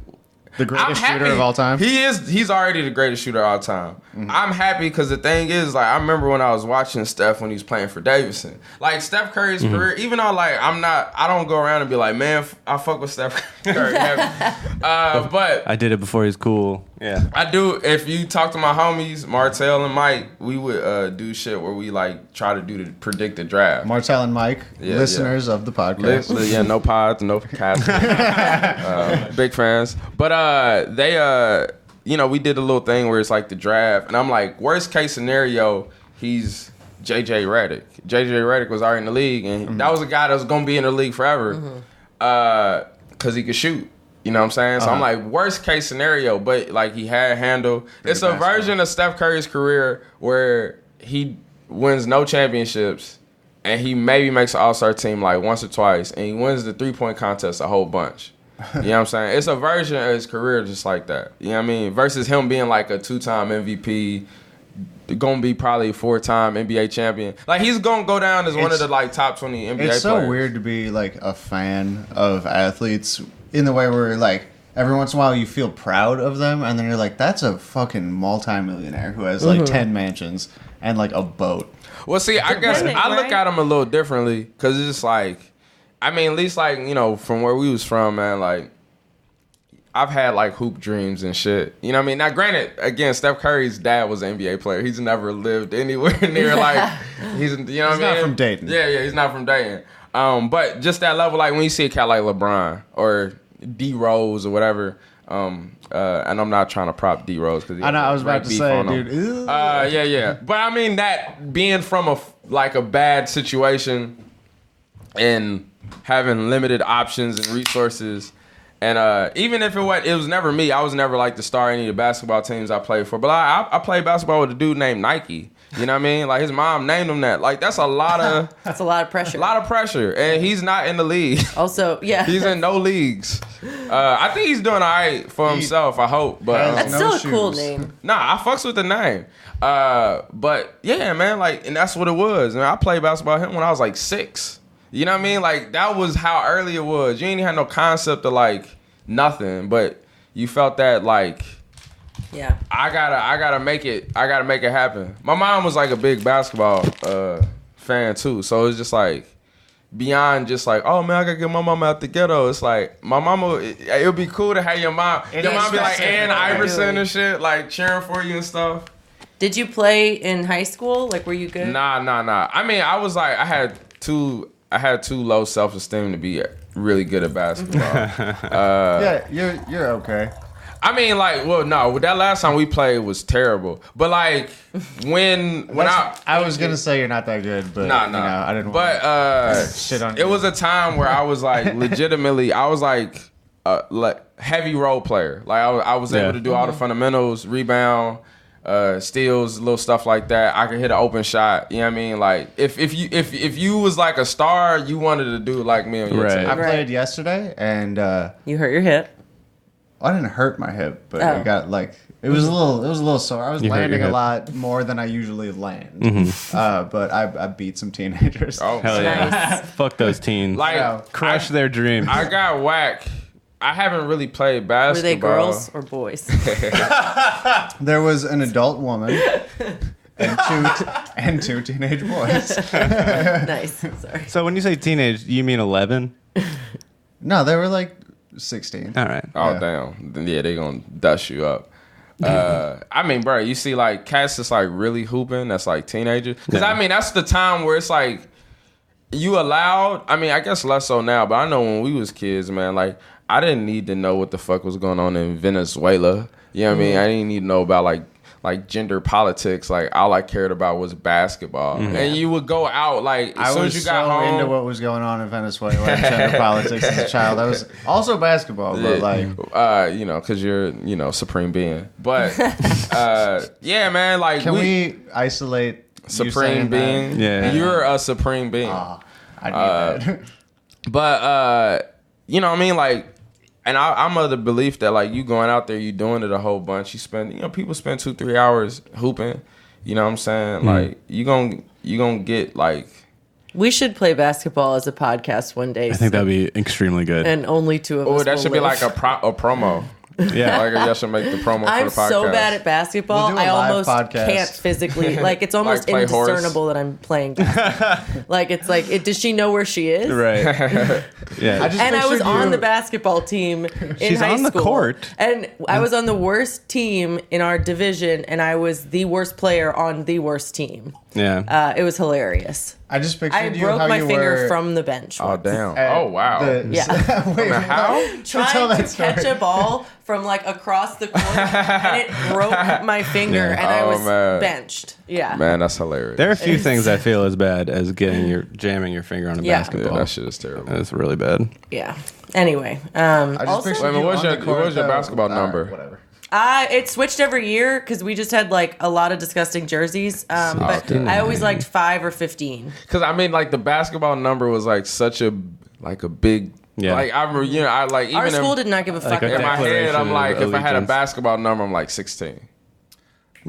The greatest shooter of all time. He is. He's already the greatest shooter of all time. I'm happy because the thing is, like, I remember when I was watching Steph when he was playing for Davidson. Like Steph Curry's career, even though like I don't go around and be like, man, I fuck with Steph Curry. But I did it before he was cool. Yeah. I do. If you talk to my homies, Martell and Mike, we would do shit where we like try to predict the draft. Martell and Mike, Yeah, listeners of the podcast. Yeah, no pods, no cast. Big fans. But they you know, we did a little thing where it's like the draft, and I'm like, worst case scenario, he's JJ Redick. JJ Redick was already in the league, and that was a guy that was gonna be in the league forever, because he could shoot. You know what I'm saying? So I'm like, worst case scenario, but like he had handle. It's a version of Steph Curry's career where he wins no championships, and he maybe makes an all-star team like once or twice, and he wins the 3-point contest a whole bunch. You know what I'm saying? It's a version of his career just like that. You know what I mean? Versus him being like a 2-time MVP, gonna be probably a 4-time NBA champion. Like he's gonna go down as one of the like top 20 NBA players. It's so weird to be like a fan of athletes in the way where like every once in a while you feel proud of them, and then you're like, that's a fucking multimillionaire who has like 10 mansions and like a boat. Well, see, I guess Depending, I look right? at him a little differently because it's just like, I mean, at least like, you know, from where we was from, man, like I've had like hoop dreams and shit. You know what I mean? Now, granted, again, Steph Curry's dad was an NBA player. He's never lived anywhere near like he's, you know what I mean? He's not from Dayton. Yeah, he's not from Dayton. But just that level, like when you see a cat like LeBron or D Rose or whatever. And I'm not trying to prop D Rose because I know, I was about to say, dude. Ew. Yeah. But I mean that being from a bad situation and having limited options and resources, and even if it was never me. I was never like the star of any of the basketball teams I played for. But I played basketball with a dude named Nike. You know what I mean? Like his mom named him that. Like that's a lot of That's a lot of pressure. and he's not in the league. Also, yeah. He's in no leagues. I think he's doing all right for himself. I hope, but That's No still a cool shoes. name. nah, I fucks with the name. But yeah, man, like, and that's what it was. And I played basketball with him when I was like 6. You know what I mean? Like, that was how early it was. You ain't had no concept of like nothing, but you felt that like, Yeah. I gotta make it happen. My mom was like a big basketball fan too, so it's just like beyond just like, oh man, I gotta get my mama out the ghetto. It's like my mama. It would be cool to have your mom. Your mom be like Ann Iverson and shit, like cheering for you and stuff. Did you play in high school? Like, were you good? Nah. I mean, I was like, I had too low self-esteem to be really good at basketball. Yeah, you're okay. I mean, like, well, no, that last time we played was terrible. But like, when I was gonna say you're not that good, but Nah. you know, I didn't. But shit on it you. was a time where I was like, legitimately, I was like heavy role player. Like I was able to do all the fundamentals, rebound, steals, little stuff like that. I could hit an open shot. You know what I mean? Like if you was like a star, you wanted to do like me on your Right. team. I played yesterday, and You hurt your hip. I didn't hurt my hip, but Oh. it got like it was a little sore. I was You hurt your landing a hip. lot more than I usually land, but I beat some teenagers. Oh, Hell yeah. Nice. Fuck those teens. like Yeah. Crush their dreams. I got whacked. I haven't really played Were basketball. they girls or boys? There was an adult woman and two teenage boys. Nice. Sorry. So when you say teenage, you mean 11? No, they were like 16. All right. Oh Yeah. damn! Then, yeah, they gonna dust you up. I mean, bro, you see like cats that's like really hooping. That's like teenagers. Because Yeah. I mean, that's the time where it's like you allowed. I mean, I guess less so now, but I know when we was kids, man. Like I didn't need to know what the fuck was going on in Venezuela. You know what I mean? I didn't need to know about like gender politics. Like all I cared about was basketball. And you would go out like as I soon was as you got so home. into what was going on in Venezuela and gender politics as a child. I was also basketball, but like you know, because you're, you know, supreme being. But yeah, man, like can we isolate you supreme saying being. that? Yeah. You're a supreme being. I need that. But you know what I mean? Like, and I'm of the belief that like you going out there, you doing it a whole bunch. You spend, you know, people spend 2-3 hours hooping. You know what I'm saying? Like you gonna get like. We should play basketball as a podcast one day. I think that'd be extremely good. and only two of us. Oh, that will should be live. like a promo. Yeah. Like y'all should make the promo I'm for the podcast. so bad at basketball. We'll do a I live almost podcast. can't physically. Like it's almost play horse. indiscernible that I'm playing basketball. Like it's like, does she know where she is? Right. Yeah. And I was pictured on you- the basketball team in She's high on the school. court. And I was on the worst team in our division, and I was the worst player on the worst team. Yeah. It was hilarious. I just pictured I you broke how my you finger were from the bench. Oh once. damn! at Oh wow! Yeah. Wait, how? tell Trying that to story. catch a ball from like across the court, and it broke my finger, Yeah. and I Oh, was man. benched. Yeah. Man, that's hilarious. There are a few things I feel as bad as jamming your finger on a Yeah. Yeah, basketball. that shit is terrible. That's really bad. Yeah. Anyway, I just also, pictured Wait a minute, you what's on your- the court, what's your though. basketball All right, number? whatever. it switched every year because we just had like a lot of disgusting jerseys. But I always liked 5 or 15. Because I mean, like the basketball number was like such a big. Yeah. Like I remember, you know, I like even Our school did not give a fuck a in about my that. head, I'm Declaration like, of if I had a allegiance. basketball number, I'm like 16.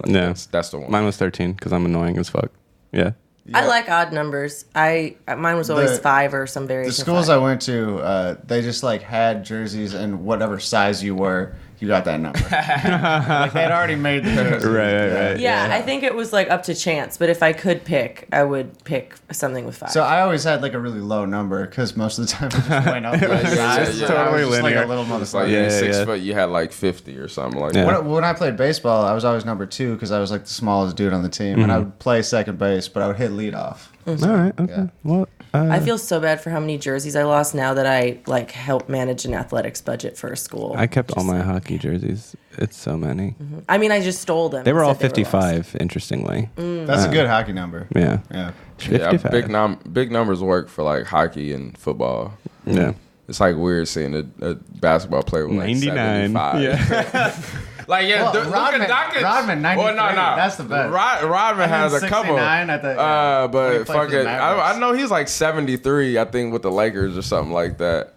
No. That's the one. Mine was 13 because I'm annoying as fuck. Yeah. I like odd numbers. Mine was always The- 5 or some The variation. schools of I 5. went to, they just like had jerseys, and whatever size you were, you got that number. Like they'd already made the jerseys. Right. Yeah, I think it was like up to chance, but if I could pick, I would pick something with 5. So I always had like a really low number because most of the time it just went up. was size, yeah, so I was totally just like linear. a little It's like motherfucker. Yeah, 6 yeah. foot, you had like 50 or something like Yeah. that. When I played baseball, I was always number 2 because I was like the smallest dude on the team, and I would play second base, but I would hit leadoff. All right. Okay. Yeah. Well, I feel so bad for how many jerseys I lost now that I like help manage an athletics budget for a school. I kept all my hockey jerseys. It's so many. I mean, I just stole them. They were and all said they were lost. 55, interestingly. That's a good hockey number. Yeah. Yeah. Yeah, 55. big numbers work for like hockey and football. Yeah. It's like weird seeing a basketball player with like 99. 75. Yeah. Like, yeah, Well, Luka Doncic. Rodman, 93. Well, no. That's the best. Rodman has a couple. But fuck it. I know he's like 73, I think, with the Lakers or something like that.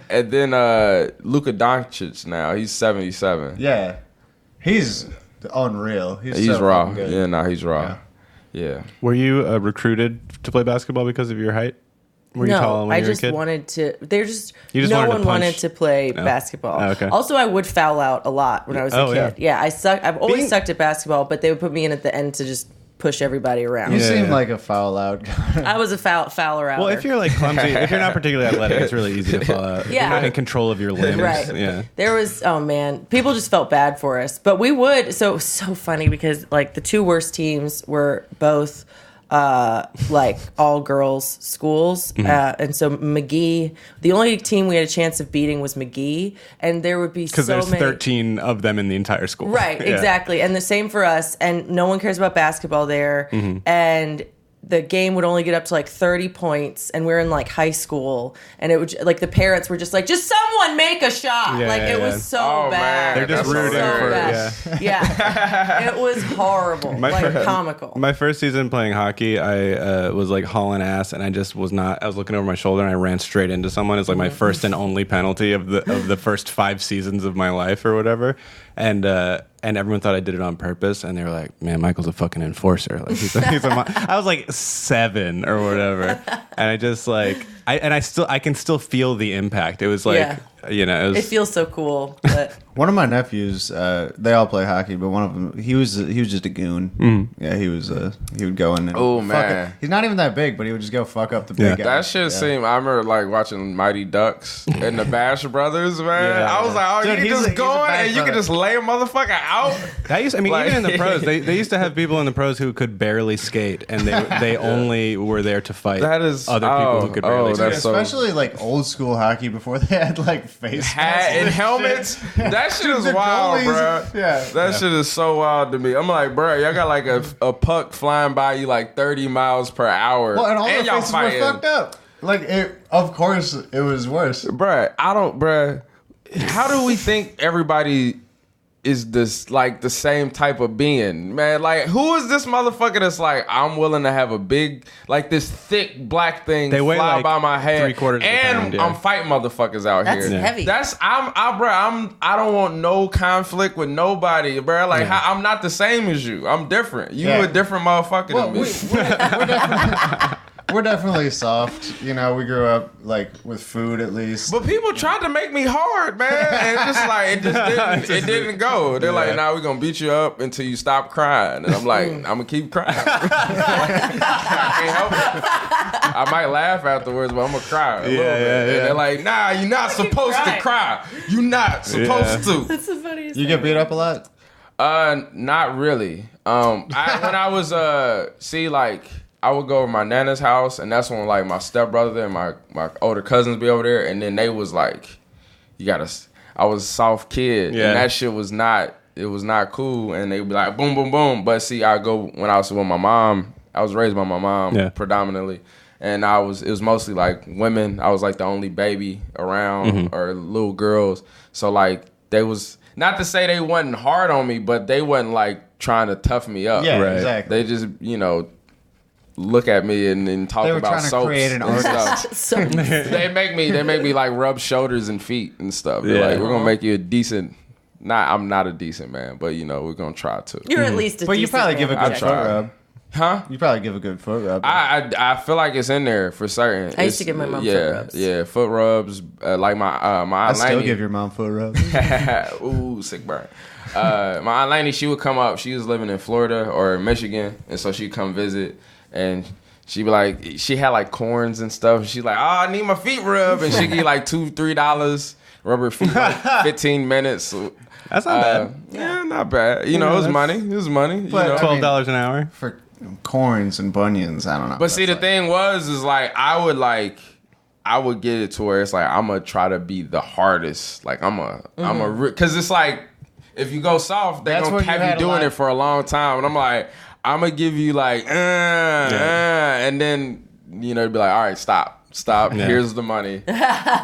And then Luka Doncic now, he's 77. Yeah. He's unreal. He's so raw. fucking good. Yeah, no, he's raw. Yeah. Were you recruited to play basketball because of your height? Were you tall when you were a kid? Wanted to. They're just. You no wanted to one punch? wanted to play basketball. Oh, okay. Also, I would foul out a lot when I was a kid. Yeah, I suck. I've always sucked at basketball, but they would put me in at the end to just push everybody around. You seem like a foul out guy. I was a fouler out. Well, if you're like clumsy, if you're not particularly athletic, it's really easy to fall out. Yeah. You're not in control of your limbs. Right. Yeah. There was, oh man, people just felt bad for us. But we would, so it was so funny because like the two worst teams were both like all girls schools. And so McGee, the only team we had a chance of beating was McGee. And there would be so many. Because there's 13 of them in the entire school. Right, Yeah. exactly. And the same for us. And no one cares about basketball there. And the game would only get up to like 30 points, and we're in like high school, and it would like the parents were just like, just someone make a shot. Yeah, like yeah, it yeah. was so Oh, bad. man. They're just That's rooting hilarious. for Yeah, it was horrible, like comical. My first season playing hockey, I was like hauling ass, and I just was not. I was looking over my shoulder, and I ran straight into someone. It's like my first and only penalty of the first 5 seasons of my life or whatever. And everyone thought I did it on purpose, and they were like, "Man, Michael's a fucking enforcer." Like I was like 7 or whatever, and I just like I can still feel the impact. It was like it feels so cool. But One of my nephews, they all play hockey, but one of them, he was just a goon. Yeah, he would go in and Oh, fuck man. it. He's not even that big, but he would just go fuck up the big guy. That shit seemed. I remember like watching Mighty Ducks and the Bash Brothers, man. Yeah. I was like, Dude, you can he's just a go in Bash and you can brother. just lay a motherfucker out. Like- even in the pros, they used to have people in the pros who could barely skate, and they only were there to fight That is- other people who could barely skate. that's so- Especially like old school hockey before they had like face Hat masks and shit. helmets. That shit is The wild, goalies- bro. Yeah. That shit is so wild to me. I'm like, bro, y'all got like a puck flying by you like 30 miles per hour. Well, and all the y'all faces were fucked up. Like, of course, it was worse. Bruh, how do we think everybody is this like the same type of being, man? Like, who is this motherfucker that's like, I'm willing to have a big, like this thick black thing They weigh, fly like, by my head, 3/4 of a and pound, yeah. I'm fighting motherfuckers out That's here. heavy. I don't want no conflict with nobody, bruh. Like, I'm not the same as you. I'm different. You Yeah. a different motherfucker Well, than me. we're definitely soft. You know, we grew up like with food at least. But people tried to make me hard, man. And it's just like it didn't go. They're like, nah, we're gonna beat you up until you stop crying. And I'm like, I'm gonna keep crying. I can't help it. I might laugh afterwards, but I'm gonna cry a little bit. And they're like, nah, you're not supposed to cry. You're not supposed to. that's the funniest. You get beat up a lot? Not really. When I was I would go to my nana's house, and that's when like my stepbrother and my older cousins be over there, and then they was like, I was a soft kid, and that shit was not cool, and they would be like boom boom boom. But see, I go when I was with my mom. I was raised by my mom predominantly, and it was mostly like women. I was like the only baby around or little girls, so like they was. Not to say they wasn't hard on me, but they wasn't like trying to tough me up. Yeah, exactly. They just, look at me and talk They were about trying to soaps create an and artist. stuff. They make me like rub shoulders and feet and stuff. They're like, we're gonna make you a decent. I'm not a decent man, but we're gonna try to. You're at least a But you decent probably give a man. good I foot tried. rub. Huh? You probably give a good foot rub. I feel like it's in there for certain. I used to give my mom foot rubs. Yeah, foot rubs. Like my I Aunt still Laney. give your mom foot rubs. Ooh, sick burn. My Aunt Laney, she would come up. She was living in Florida or Michigan, and so she'd come visit, and she'd be like, she had like corns and stuff. And she's like, I need my feet rubbed, and she'd give like $2-3, rub her feet like 15 minutes. That's not bad. Yeah, not bad. It was money. It was money. But- you know? $12 an hour. For corns and bunions, I don't know. But see, the thing is like I would get it to where it's like I'm gonna try to be the hardest. Like I'm because it's like if you go soft, they're That's gonna what you have had you a doing lot- it for a long time, and I'm like I'm gonna give you like and then it'd be like all right, stop. Stop. Yeah. Here's the money.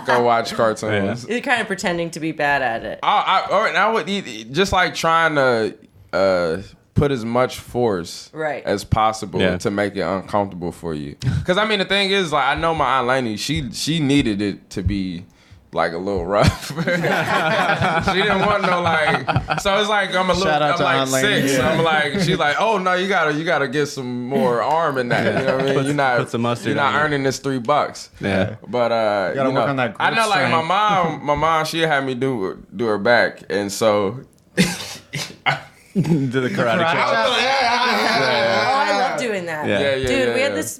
Go watch cartoons. You're kind of pretending to be bad at it. I would just like trying to put as much force Right. as possible to make it uncomfortable for you. Because I mean, the thing is, like, I know my Aunt Lainey, she needed it to be like a little rough. She didn't want no like. So it's like I'm a little. Shout out I'm to like Aunt Lainey. 6. Yeah. I'm like, she's like, oh no, you gotta get some more arm in that. You know what I mean? Put some mustard You're not on it. earning this $3. Yeah. But gotta work on that I know, grip like strength. my mom, she had me do her back, and so. To the karate chop. Oh, I love doing that. Yeah. Dude, we had this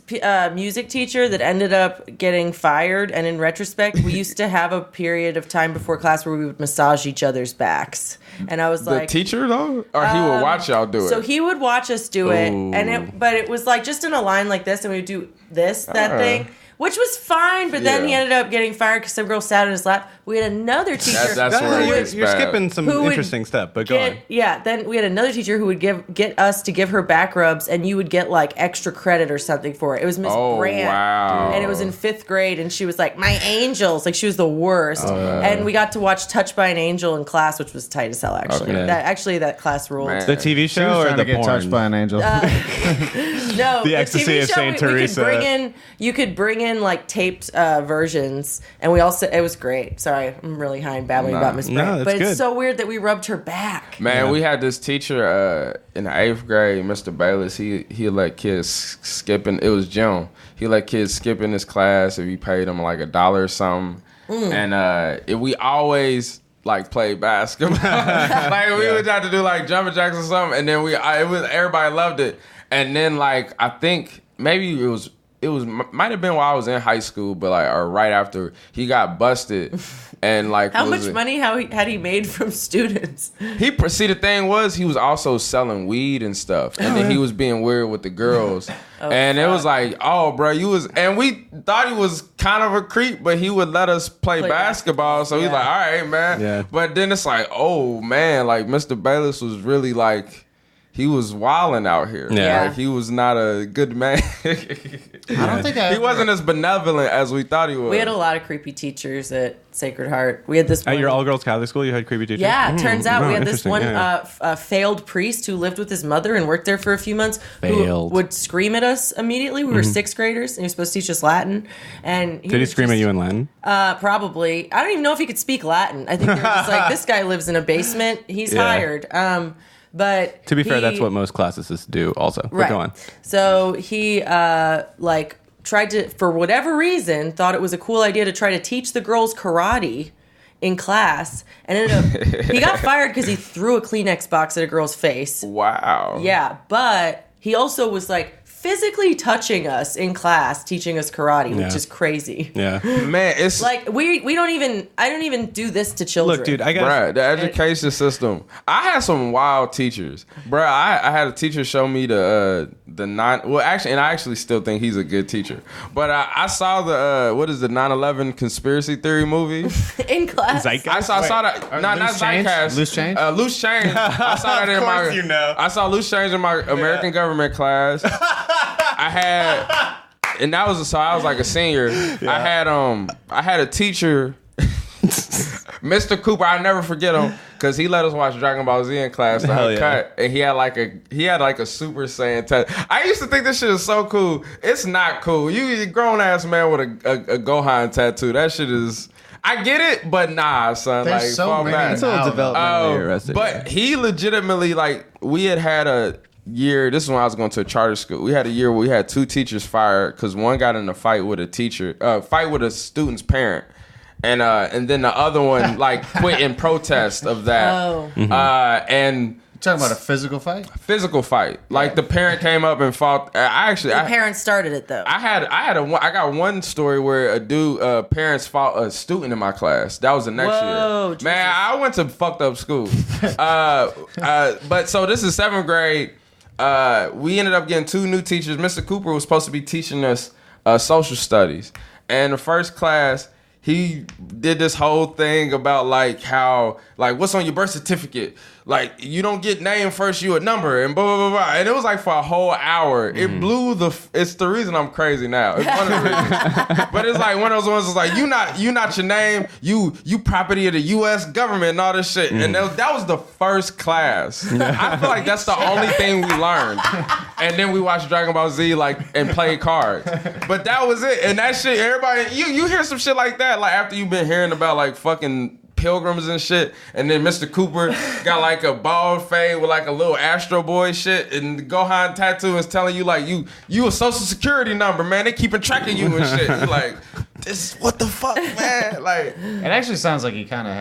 music teacher that ended up getting fired, and in retrospect, we used to have a period of time before class where we would massage each other's backs. And I was The like, teacher though, or he would watch y'all do it. so he would watch us do it, Ooh. but it was like just in a line like this, and we would do that thing. Which was fine, but then he Yeah. ended up getting fired because some girl sat on his lap. We had another teacher. That's where it you're gets bad. skipping some Who would interesting stuff, but go on. Then we had another teacher who would get us to give her back rubs, and you would get like extra credit or something for it. It was Miss Oh, Brandt, wow. and it was in 5th grade, and she was like, "My angels," like she was the worst. And we got to watch Touched by an Angel in class, which was tight as hell. Actually, Okay. that class ruled. Man. The TV She show was or trying the to get porn? touched by an angel. No, The Ecstasy TV of show, Saint Teresa. You could bring in like taped versions, and we also it was great. Sorry, I'm really high and babbling about Miss No, Brandt, that's but good. it's so weird that we rubbed her back. Man, Yeah. we had this teacher in the 8th grade, Mr. Bayless. He let kids skipping. It was June. He let kids skip in his class if he paid them like $1 or something. And we always like played basketball. Like we would have to do like jumping jacks or something, and then everybody loved it. And then like I think maybe it was might have been while I was in high school, but like or right after he got busted, and like How much money had he made from students? See, the thing was, he was also selling weed and stuff, and then he was being weird with the girls, and it was like, oh, bro, and we thought he was kind of a creep, but he would let us play basketball, so he's Yeah. like, all right, man. Yeah. But then it's like, oh man, like Mr. Bayless was really like. He was wilding out here. Yeah. Like he was not a good man. I don't think He wasn't as benevolent as we thought he was. We had a lot of creepy teachers at Sacred Heart. We had this At one, your all-girls Catholic school, you had creepy teachers? yeah, it turns out No, we had this interesting. one Yeah. failed priest who lived with his mother and worked there for a few months. Who Failed. would scream at us immediately. We were 6th graders, and he was supposed to teach us Latin. And Did he was scream just- at you in Latin? Probably. I don't even know if he could speak Latin. I think they were just like, this guy lives in a basement. He's Yeah. hired. But To be fair, that's he- what most classicists do also. But Right. go on. So he like tried to, for whatever reason, thought it was a cool idea to try to teach the girls karate in class, and ended up he got fired because he threw a Kleenex box at a girl's face. Wow. Yeah, but he also was like physically touching us in class, teaching us karate, Yeah. which is crazy. Yeah. Man, it's Like I don't even do this to children. Look, dude, I got Bruh, the education system. I had some wild teachers. Bruh, I had a teacher show me the 9. Well, actually, and I actually still think he's a good teacher. But I saw the what is the 9/11 conspiracy theory movie? in class. Zeitgeist. I saw that. Not Loose Change? Zeitgeist. Loose Change? Loose Change. I saw that in my. course you know. I saw Loose Change in my American government class. I had, and that was so I was like a senior. I had a teacher, Mr. Cooper. I never forget him because he let us watch Dragon Ball Z in class. The Hell yeah. cut, and he had like a Super Saiyan tattoo. I used to think this shit is so cool. It's not cool. You a grown ass man with a Gohan tattoo. That shit is. I get it, but nah, son. There's like, so fall many back. It's all now, developmentally arrested. But he legitimately, like, we had a year. This is when I was going to a charter school. We had a year where we had 2 teachers fired because one got in a fight with a teacher, fight with a student's parent, and then the other one like quit in protest of that. Oh. And Talking about a physical fight? physical fight. Like the parent came up and fought. The parents started it though. I got one story where parents fought a student in my class. That was the next Whoa, year. Jesus. Man, I went to fucked up school. But so this is 7th grade. We ended up getting 2 new teachers. Mr. Cooper was supposed to be teaching us social studies. And the first class, he did this whole thing about like how, like, what's on your birth certificate? like you don't get name first, you a number, and blah blah blah blah. And it was like for a whole hour. It blew it's the reason I'm crazy now. It's one of the reasons. But it's like one of those ones. It's like you not your name. You property of the U.S. government and all this shit. And that was the first class. I feel like that's the only thing we learned. And then we watched Dragon Ball Z and played cards. But that was it. And that shit, everybody, you hear some shit like that, like after you've been hearing about like fucking pilgrims and shit, and then Mr. Cooper got like a bald fade with like a little Astro Boy shit, and the Gohan tattoo is telling you like you a social security number, man. They keeping track of you and shit. You're like, this what the fuck, man? Like, it actually sounds like he kind of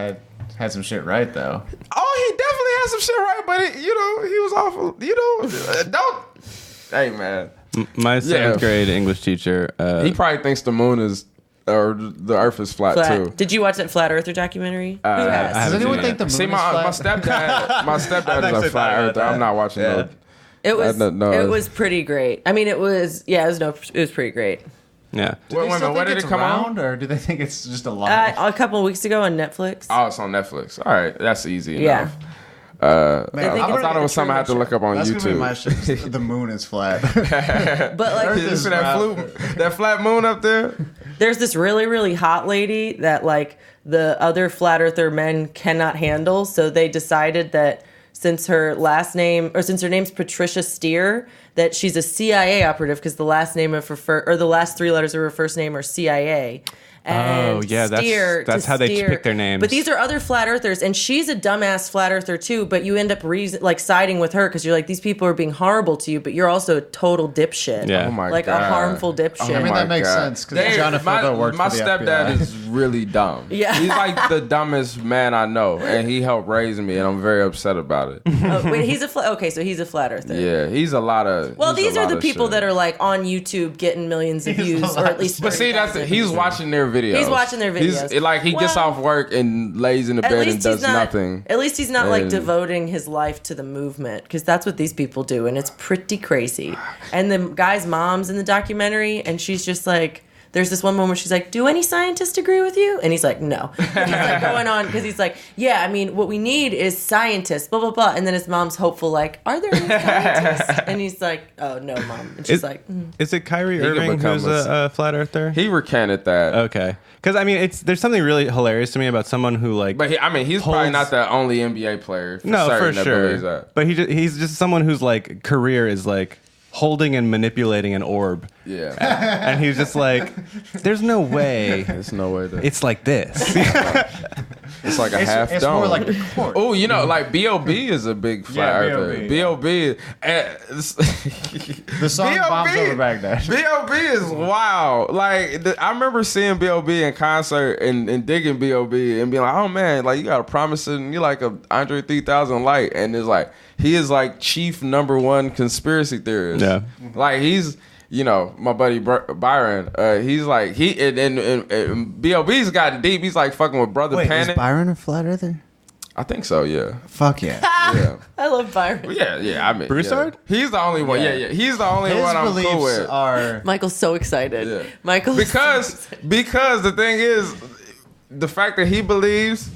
had some shit right though. Oh, he definitely had some shit right, but he was awful. Don't. Hey, man. My 7th grade English teacher. He probably thinks the moon is. Or the Earth is flat too. Did you watch that Flat Earther documentary? Who has? Does anyone think the moon is flat? My stepdad is a flat earther. I'm not watching no. It was pretty great. I mean, it was pretty great. Yeah. Where did it come out? Or do they think it's just a lie? A couple of weeks ago on Netflix. Oh, it's on Netflix. All right, that's easy Yeah. enough. I thought it was something I had to look up on That's YouTube. Gonna be my shit. The moon is flat. But like, you see that flat moon up there? There's this really, really hot lady that like the other flat earther men cannot handle. So they decided that since her name's Patricia Steer, that she's a CIA operative because the last name of the last 3 letters of her first name are CIA. And that's how they pick their names. But these are other flat earthers, and she's a dumbass flat earther too. But you end up siding with her because you're like, these people are being horrible to you, but you're also a total dipshit. Yeah. Oh my like God. a harmful dipshit. I mean, that makes sense because John Afildo works for the stepdad FBI. is really dumb. Yeah. He's like the dumbest man I know, and he helped raise me, and I'm very upset about it. Wait, he's a so he's a flat earther. Yeah, he's a lot of. Well, these are the people that are like on YouTube getting millions of views, or at least. But see, he's watching their videos. He's watching their videos. He gets off work and lays in the bed and does nothing. At least he's not like devoting his life to the movement, because that's what these people do, and it's pretty crazy. And the guy's mom's in the documentary, and she's just like, there's this one moment where she's like, do any scientists agree with you? And he's like, no. And he's like going on, because he's like, yeah, I mean, what we need is scientists, blah, blah, blah. And then his mom's hopeful, like, are there any scientists? And he's like, oh, no, Mom. And she's like, Is it Kyrie Irving who's a flat earther? He recanted that. Okay. Because, I mean, there's something really hilarious to me about someone who, like... But he's probably not the only NBA player. For sure. But he's just someone whose, like, career is, like, holding and manipulating an orb. Yeah. And he's just like, there's no way. There's no way. It's like this. It's like a half it's dome. More like a court. Oh, like B.O.B. is a big flat earther. B.O.B. The song Bombs Over Baghdad. B.O.B. is wild. Like, I remember seeing B.O.B. in concert and digging B.O.B. and being like, oh man, like you got a promise and you're like a Andre 3000 light. And it's like, he is like chief #1 conspiracy theorist. Yeah. Like he's, my buddy Byron, he's like, and B.O.B.'s gotten deep. He's like fucking with Brother Panic. Is Byron a flat earther? I think so, yeah. Fuck yeah. Yeah. I love Byron. Yeah. I mean, Broussard? He's the only one. Yeah. He's the only one I'm cool with. Michael's so excited. Yeah. Because the thing is, the fact that he believes,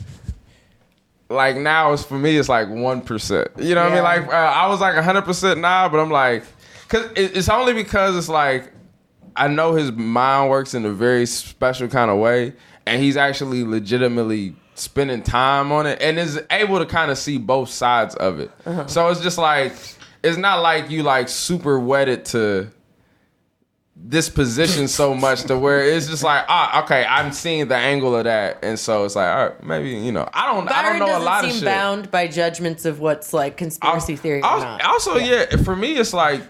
like now is for me, it's like 1%. You know what I mean? Like I was like 100% now, but I'm like, cause it's only because it's like I know his mind works in a very special kind of way, and he's actually legitimately spending time on it and is able to kind of see both sides of it. Uh-huh. So it's just like, it's not like you like super wedded to this position so much to where it's just like, okay, I'm seeing the angle of that, and so it's like, all right, maybe I don't know a lot of shit. Seem bound by judgments of what's like conspiracy theory. Or not. Also, for me, it's like,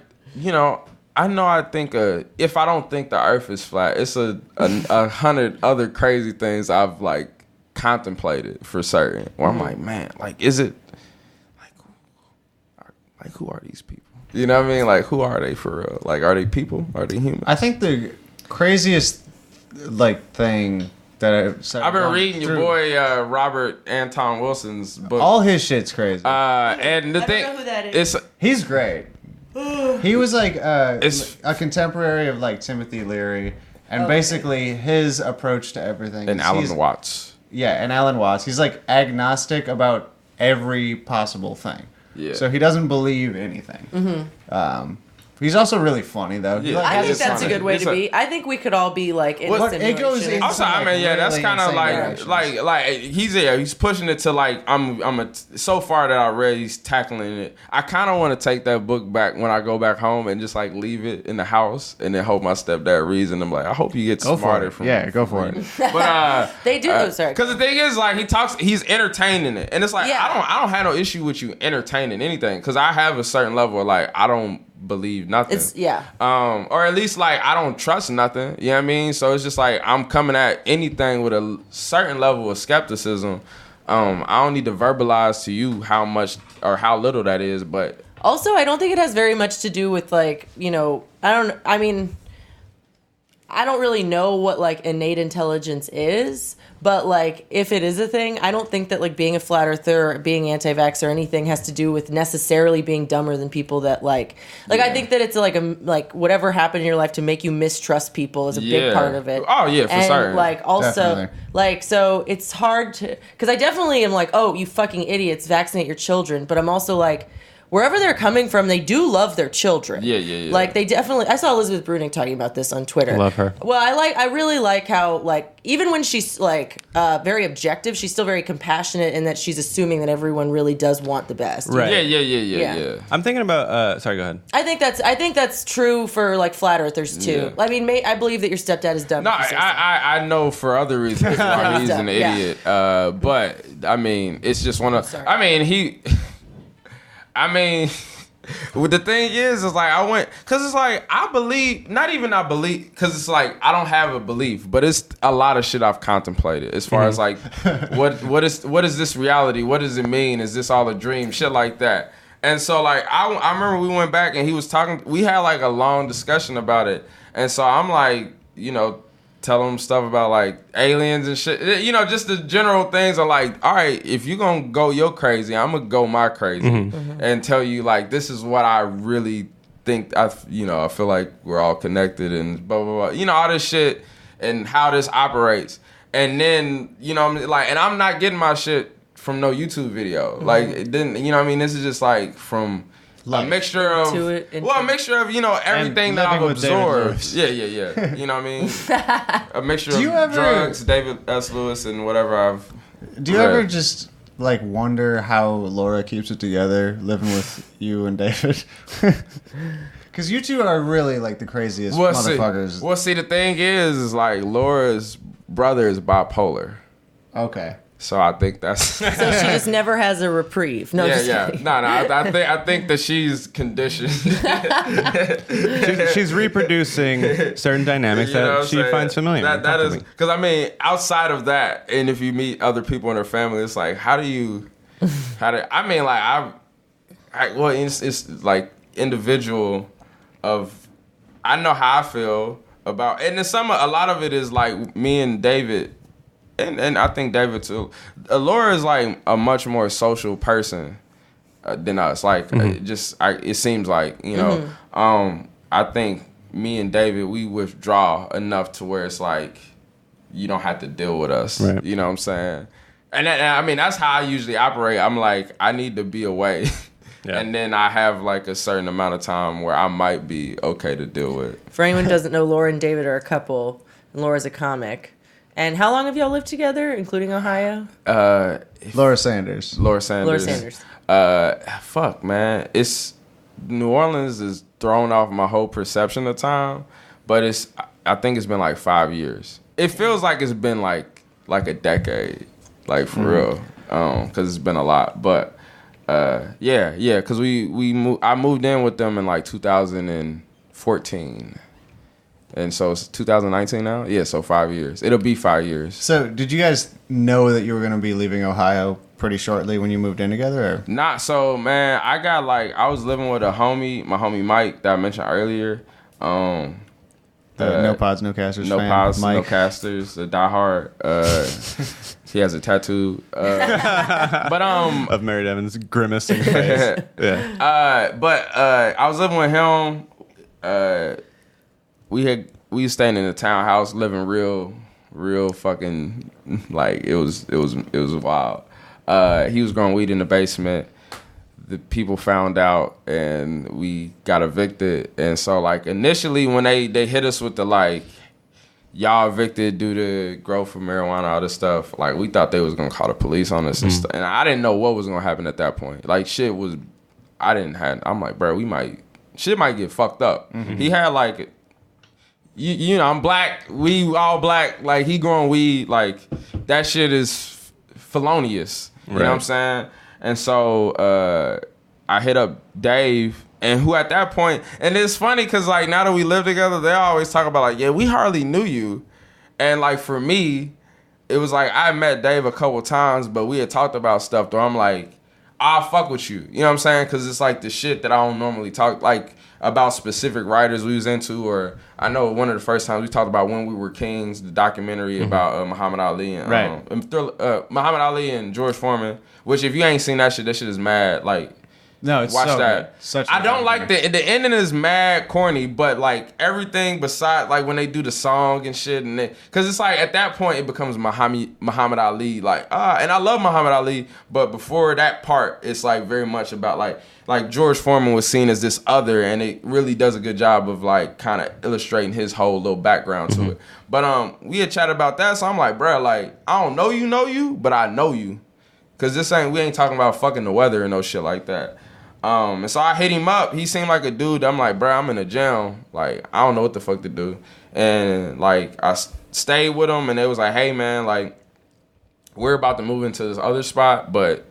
I think if I don't think the Earth is flat, it's a 100 other crazy things I've like contemplated for certain. Where I'm like, man, like, is it like who are these people? You know what I mean? Like, who are they for real? Like, are they people? Are they human? I think the craziest thing that I've been reading your boy Robert Anton Wilson's book. All his shit's crazy. And the I thing, don't know who that is. He's great. He was like a contemporary of like Timothy Leary, and basically his approach to everything. And Alan Watts. Yeah, and Alan Watts. He's like agnostic about every possible thing. Yeah. So he doesn't believe anything. Mm-hmm. He's also really funny though. Yeah. I think It's that's a funny. good way It's to be. I think we could all be like in a But it simulation. goes in- Also, I mean, yeah, that's really kind of insane directions. like he's pushing it to like so far that I read he's tackling it. I kind of want to take that book back when I go back home and just like leave it in the house and then hope my stepdad reads and I'm like, I hope you get Go smarter for it. from Go for it. But They do. Sorry. because the thing is like he's entertaining it and it's like Yeah. I don't have no issue with you entertaining anything because I have a certain level of like I don't believe nothing. Or at least like I don't trust nothing. You know what I mean? So it's just like I'm coming at anything with a certain level of skepticism. I don't need to verbalize to you how much or how little that is, but Also, I don't think it has very much to do with like, I don't really know what like innate intelligence is, but like if it is a thing, I don't think that like being a flat earther or being anti-vax or anything has to do with necessarily being dumber than people that like I think that it's like whatever happened in your life to make you mistrust people is a big part of it. Oh yeah, for And certain. like also Definitely. like so it's hard to because I definitely am like, oh, you fucking idiots, vaccinate your children, but I'm also like wherever they're coming from, they do love their children. Yeah. Like they definitely. I saw Elizabeth Bruning talking about this on Twitter. Love her. Well, I really like how like even when she's like very objective, she's still very compassionate in that she's assuming that everyone really does want the best. Right. Yeah. I'm thinking about. Sorry, go ahead. I think that's true for like flat earthers too. Yeah. I mean, I believe that your stepdad is dumb. No, if he says that. I know for other reasons why he's an Yeah. idiot. But I mean, it's just one of. Sorry. I mean, well, the thing is like I went because it's like I believe, not even I believe, because it's like I don't have a belief, but it's a lot of shit I've contemplated as far as like what is this reality? What does it mean? Is this all a dream? Shit like that. And so like I remember we went back and he was talking. We had like a long discussion about it, and so I'm like, tell him stuff about like aliens and shit, just the general things are like, all right, if you gonna go your crazy, I'm gonna go my crazy and tell you like this is what I really think. I feel like we're all connected and blah blah blah, all this shit and how this operates. And then like, and I'm not getting my shit from no YouTube video. Like it didn't, this is just like from a mixture of a mixture of everything that I've living with David absorbed. Lewis. Yeah. You know what I mean? A mixture Do of you ever- drugs, David S. Lewis, and whatever I've. Do you read. ever just like wonder how Laura keeps it together living with you and David? Because you two are really like the craziest motherfuckers. See, the thing is like Laura's brother is bipolar, Okay. so I think that's. So she just never has a reprieve. No, just kidding. No. I think that she's conditioned. She's reproducing certain dynamics You know what that I'm she saying? finds familiar. That is comforting. because I mean, outside of that, and if you meet other people in her family, it's like, I mean, like it's like individual of, I know how I feel about, and then a lot of it is like me and David, and I think David too. Laura is like a much more social person than us. Like it seems like I think me and David, we withdraw enough to where it's like you don't have to deal with us. Right. You know what I'm saying? And I mean that's how I usually operate. I'm like I need to be away. Yeah. And then I have like a certain amount of time where I might be okay to deal with. For anyone who doesn't know, Laura and David are a couple, and Laura's a comic. And how long have y'all lived together, including Ohio? Laura Sanders. Laura Sanders. Laura Sanders. Fuck, man. It's New Orleans is thrown off my whole perception of time, but I think it's been like 5 years. It feels like it's been like a decade, like for real, because it's been a lot. But yeah, because I moved in with them in like 2014. And so it's 2019 now? Yeah, so 5 years. It'll be 5 years. So did you guys know that you were going to be leaving Ohio pretty shortly when you moved in together? Or? Not so, man. I was living with my homie Mike that I mentioned earlier. No Pods, No Casters No fan, Pods, Mike. No Casters, a diehard. He has a tattoo. But Of Mary Evans grimacing face. Yeah. But I was living with him. We was staying in a townhouse, living real fucking like it was wild. He was growing weed in the basement. The people found out, and we got evicted. And so, like, initially when they hit us with the, like, y'all evicted due to growth of marijuana, all this stuff, like, we thought they was gonna call the police on us and stuff. And I didn't know what was gonna happen at that point. Like, I'm like, bro, shit might get fucked up. He had, like, you know, I'm black, we all black, like, he growing weed, like, that shit is felonious. You know what I'm saying? And so I hit up Dave, and who at that point, and it's funny because, like, now that we live together, they always talk about, like, yeah, we hardly knew you. And, like, for me, it was like I met Dave a couple times, but we had talked about stuff, though. I'm like, I'll fuck with you. You know what I'm saying? Because it's, like, the shit that I don't normally talk, like, about specific writers we was into. Or I know one of the first times we talked about When We Were Kings, the documentary about Muhammad Ali and Muhammad Ali and George Foreman. Which, if you ain't seen that shit is mad. Like, no, it's watch so that. Such I don't like the ending is mad corny, but like everything beside, like when they do the song and shit, and because it's like at that point it becomes Muhammad Ali. Like, and I love Muhammad Ali, but before that part, it's like very much about like George Foreman was seen as this other, and it really does a good job of like kind of illustrating his whole little background to it. But we had chatted about that, so I'm like, bro, like I don't know you, but I know you. Cause we ain't talking about fucking the weather and no shit like that. And so I hit him up. He seemed like a dude. I'm like, bro, I'm in a jam. Like, I don't know what the fuck to do. And like, I stayed with him, and they was like, hey man, like, we're about to move into this other spot, but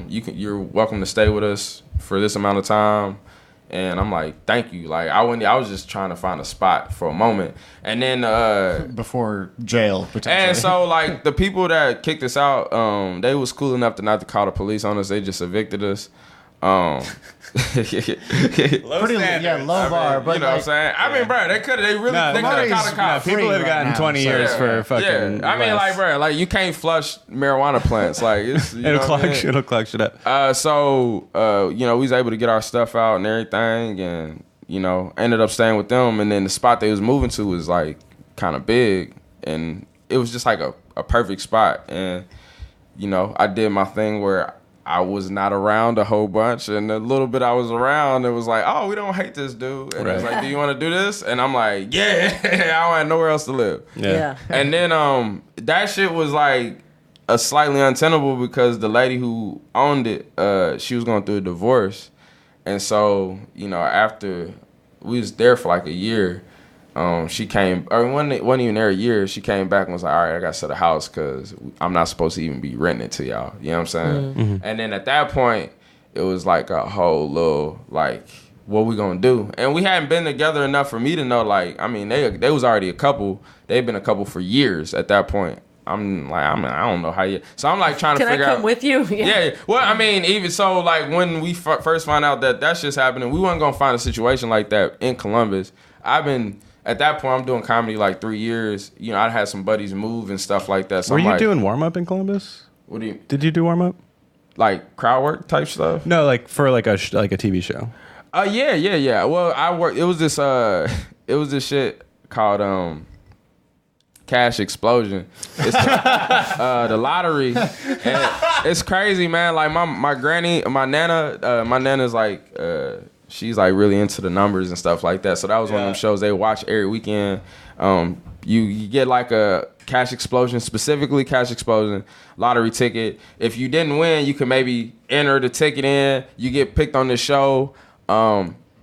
you're welcome to stay with us for this amount of time. And I'm like, thank you. Like, I was just trying to find a spot for a moment. And then before jail, potentially. And so, like, the people that kicked us out, they was cool enough to not to call the police on us. They just evicted us. Low bar, but you know what I'm saying? I mean, bro, they could have called the cops. People have gotten 20 years for fucking. I mean, like, bro, like you can't flush marijuana plants. Like, it's, it'll clog shit up. So, you know, we was able to get our stuff out and everything, and you know, ended up staying with them. And then the spot they was moving to was like kind of big, and it was just like a perfect spot. And you know, I did my thing where I was not around a whole bunch, and the little bit I was around, it was like, oh, we don't hate this dude. And it was like, do you want to do this? And I'm like, yeah, I don't have nowhere else to live. Yeah. And then that shit was like a slightly untenable because the lady who owned it, she was going through a divorce. And so, you know, after we was there for like a year, she came, or wasn't even there a year, she came back and was like, all right, I got to sell a house because I'm not supposed to even be renting it to y'all. You know what I'm saying? Mm-hmm. And then at that point, it was like a whole little, like, what we going to do? And we hadn't been together enough for me to know, like, I mean, they was already a couple. They'd been a couple for years at that point. I'm like, I don't know how you. So I'm like trying to figure out. Can I come with you? Yeah. Well, I mean, even so, like when we first find out that shit's happening, we wasn't going to find a situation like that in Columbus. At that point, I'm doing comedy like 3 years. You know, I had some buddies move and stuff like that. So Were you doing warm-up in Columbus? What do you... Did you do warm-up? Like crowd work type stuff? No, like for like a TV show. Yeah. Well, I worked... It was this shit called Cash Explosion. It's the lottery. And it's crazy, man. Like my granny, my nana's like... she's like really into the numbers and stuff like that. So that was one of them shows they watch every weekend. You get like a Cash Explosion, specifically Cash Explosion lottery ticket. If you didn't win, you could maybe enter the ticket in. You get picked on this show.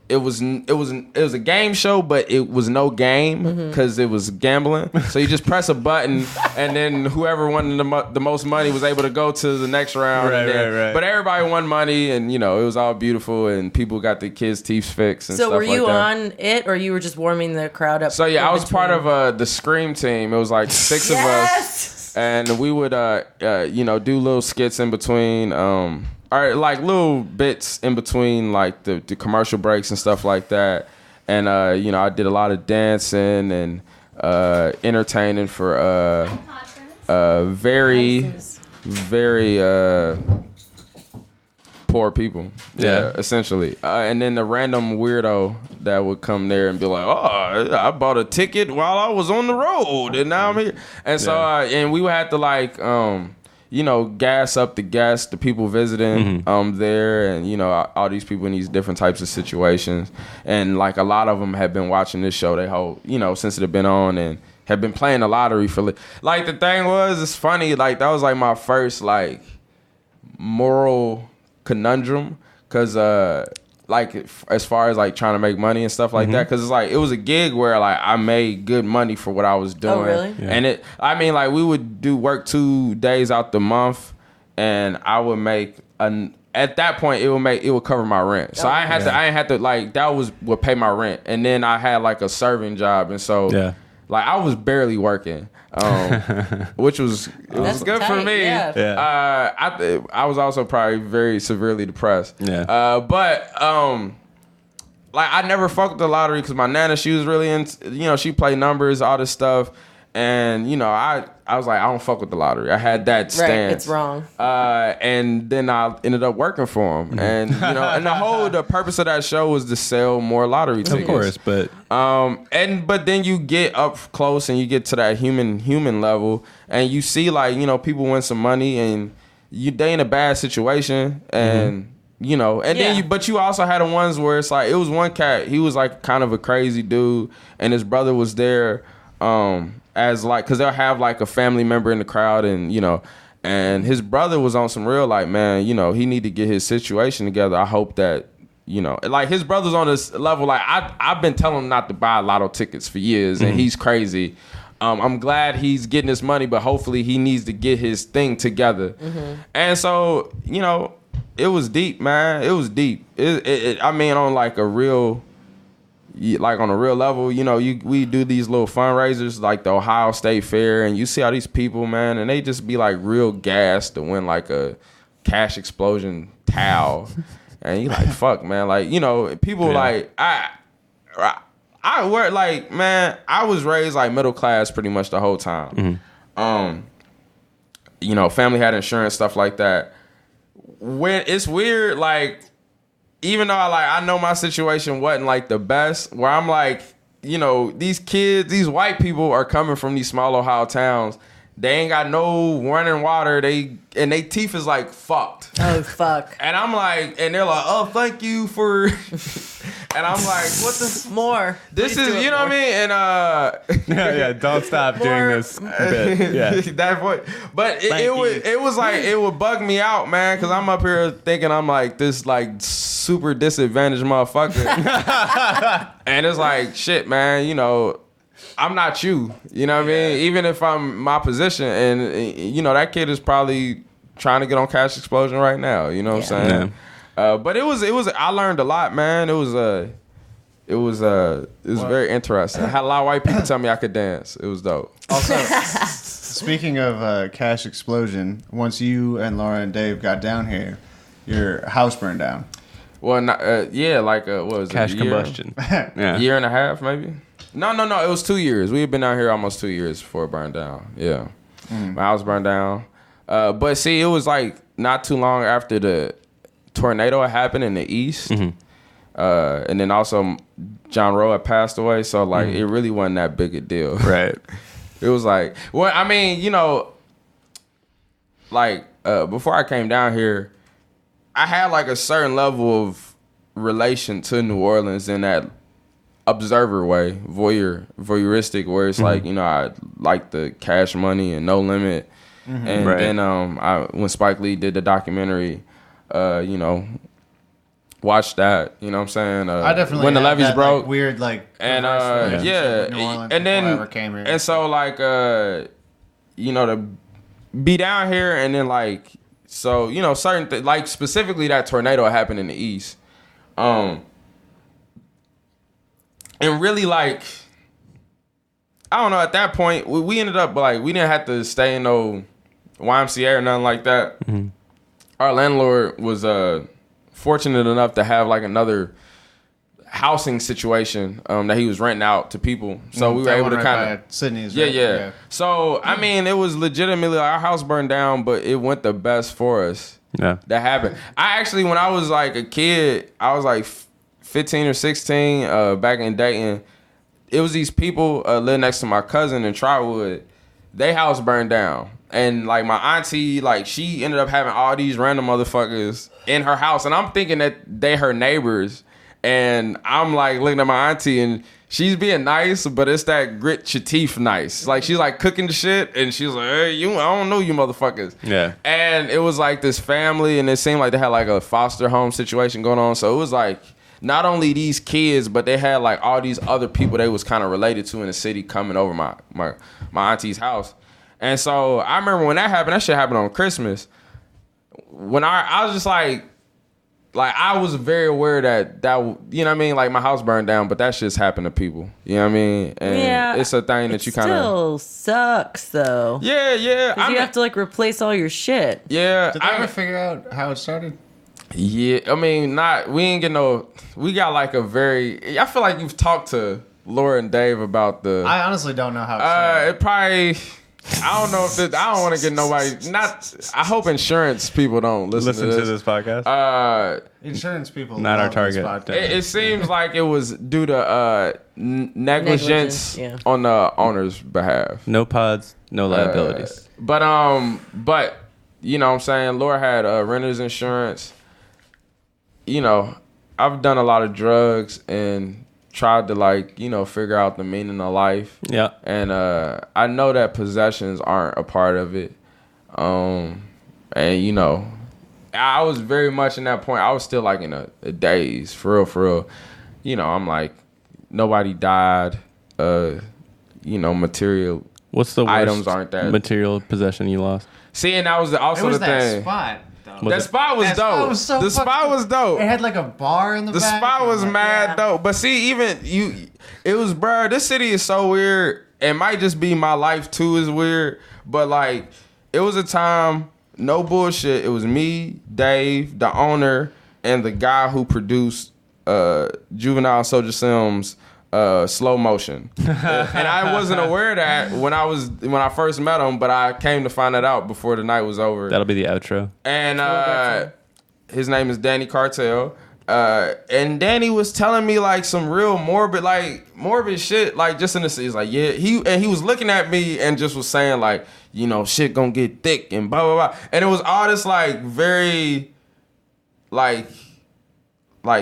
It was a game show, but it was no game because it was gambling. So you just press a button, and then whoever won the most money was able to go to the next round. Right. But everybody won money, and you know it was all beautiful, and people got the kids' teeth fixed and so stuff like that. So were you on it, or you were just warming the crowd up? So yeah, I was part of the Scream team. It was like 6 of us, and we would do little skits in between. Or like little bits in between like the commercial breaks and stuff like that. And I did a lot of dancing and entertaining for very poor people. Yeah, essentially. And then the random weirdo that would come there and be like, oh, I bought a ticket while I was on the road and now I'm here. And so and we would have to like gas up the guests, the people visiting there, and all these people in these different types of situations. And like a lot of them have been watching this show they whole since it had been on, and have been playing the lottery for like the thing was, it's funny, like that was like my first like moral conundrum, because like as far as like trying to make money and stuff like that, because it's like it was a gig where like I made good money for what I was doing. Oh, really? Yeah. And like we would do work 2 days out the month, and I would make at that point it would cover my rent. So I ain't had to like, that would pay my rent, and then I had like a serving job, and so like I was barely working. Which was good tight, for me. Yeah. I was also probably very severely depressed. Yeah. But like I never fucked with the lottery because my nana, she was really into, she played numbers, all this stuff, and I was like, I don't fuck with the lottery. I had that stance. Right, it's wrong. And then I ended up working for him, and and the purpose of that show was to sell more lottery tickets. Of course, but but then you get up close and you get to that human level, and you see like people win some money, and they in a bad situation, and then but you also had the ones where it's like, it was one cat, he was like kind of a crazy dude, and his brother was there as like, because they'll have like a family member in the crowd, and and his brother was on some real like, man, he need to get his situation together. I hope that like his brother's on this level, like I've been telling him not to buy lotto tickets for years, and he's crazy. I'm glad he's getting his money, but hopefully he needs to get his thing together. And so it was deep, man. It was deep. I mean, on like a real, like on a real level, we do these little fundraisers like the Ohio State Fair, and you see all these people, man, and they just be like real gassed to win like a cash explosion towel. And you like, fuck, man, like, people like, I work like, man, I was raised like middle class pretty much the whole time. Family had insurance, stuff like that. When it's weird, like, even though I know my situation wasn't like the best, where I'm like, these kids, these white people are coming from these small Ohio towns. They ain't got no running water. They teeth is like fucked. Oh fuck. And I'm like, and they're like, oh, thank you for. And I'm like, what the more? This Please is, do it what I mean? And yeah, don't stop doing this bit. Yeah. That point. But it was like, it would bug me out, man, because I'm up here thinking I'm like this like super disadvantaged motherfucker. And it's like, shit, man, I'm not you. You know what I mean? Even if I'm my position, and that kid is probably trying to get on Cash Explosion right now. You know what I'm saying? Yeah. But it was. I learned a lot, man. It was very interesting. I had a lot of white people tell me I could dance. It was dope. Also, speaking of Cash Explosion, once you and Laura and Dave got down here, your house burned down. Well, not, like what was Cash it? combustion. Yeah. Year and a half, maybe. No. It was 2 years. We had been out here almost 2 years before it burned down. Yeah. My house burned down. But see, it was like not too long after the tornado had happened in the east. And then also John Rowe had passed away. So like it really wasn't that big a deal. Right. It was like, well, I mean, like before I came down here, I had like a certain level of relation to New Orleans in that observer way, voyeuristic, where it's like, I like the Cash Money and No Limit. And then when Spike Lee did the documentary, watched that, you know what I'm saying? I definitely When the Levees that, Broke. like, weird like And New Orleans and then before I ever came here. and so like to be down here, and then like, so certain like specifically that tornado happened in the east, and really like, I don't know, at that point we ended up like, we didn't have to stay in no YMCA or nothing like that. Our landlord was fortunate enough to have like another housing situation that he was renting out to people, so we were able to kind of Sydney's. yeah. So I mean, it was legitimately like, our house burned down, but it went the best for us. Yeah. That happened. I actually, when I was like a kid, I was like 15 or 16, back in Dayton, it was these people living next to my cousin in Trotwood. Their house burned down, And like my auntie, like she ended up having all these random motherfuckers in her house, and I'm thinking that they her neighbors, and I'm like looking at my auntie, and she's being nice, but it's that grit your teeth nice. Like she's like cooking the shit, and she's like, "Hey, I don't know you motherfuckers." Yeah. And it was like this family, and it seemed like they had like a foster home situation going on. So it was like not only these kids, but they had like all these other people they was kind of related to in the city coming over my auntie's house. And so I remember when that happened, that shit happened on Christmas. When I was just like I was very aware that you know what I mean, like my house burned down, but that shit's happened to people. You know what I mean? And it's a thing that you kind of still sucks though. Yeah. You have to like replace all your shit. Yeah. Did they ever figure out how it started? Yeah, I mean, we got like a very, I feel like you've talked to Laura and Dave about I honestly don't know how it started. it probably, I don't know if I don't want to get nobody, I hope insurance people don't listen to this podcast. Insurance people not our love this target. podcast. It seems like it was due to negligence yeah. on the owner's behalf. No pods, no liabilities. But you know what I'm saying, Laura had renter's insurance. You know, I've done a lot of drugs and tried to like, you know, figure out the meaning of life. Yeah. And I know that possessions aren't a part of it. And you know, I was very much in that point. I was still like in a daze, for real. You know, I'm like, nobody died. You know, material What's the worst items aren't that material possession you lost? See, and that was also It was the that thing. spot, though. That spot was That dope. spot was so the spot was dope. It had like a bar in the The back. spot was mad Yeah. dope. But see, even it was, bruh, this city is so weird. It might just be my life too is weird. But like, it was a time, no bullshit. It was me, Dave, the owner, and the guy who produced Juvenile Soldier Sims Slow Motion. And I wasn't aware of that when I first met him, but I came to find that out before the night was over. That'll be the outro. And his name is Danny Cartel. And Danny was telling me like some real morbid shit, like just in the he's like, yeah, he was looking at me and just was saying like, you know, shit gonna get thick and blah blah blah. And it was all this like very like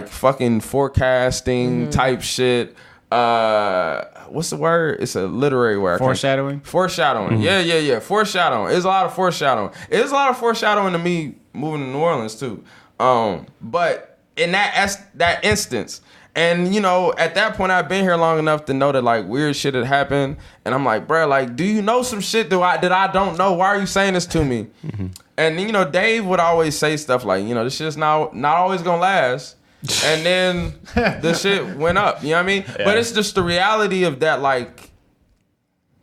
fucking forecasting type shit. What's the word? It's a literary word. Foreshadowing? Foreshadowing. Yeah. Foreshadowing. It's a lot of foreshadowing. It's a lot of foreshadowing to me moving to New Orleans too. But in that instance, and you know, at that point I've been here long enough to know that like weird shit had happened, and I'm like, bro, like, do you know some shit that I don't know? Why are you saying this to me? And you know, Dave would always say stuff like, you know, this shit's not always gonna last. And then the shit went up, you know what I mean? Yeah. But it's just the reality of that, like,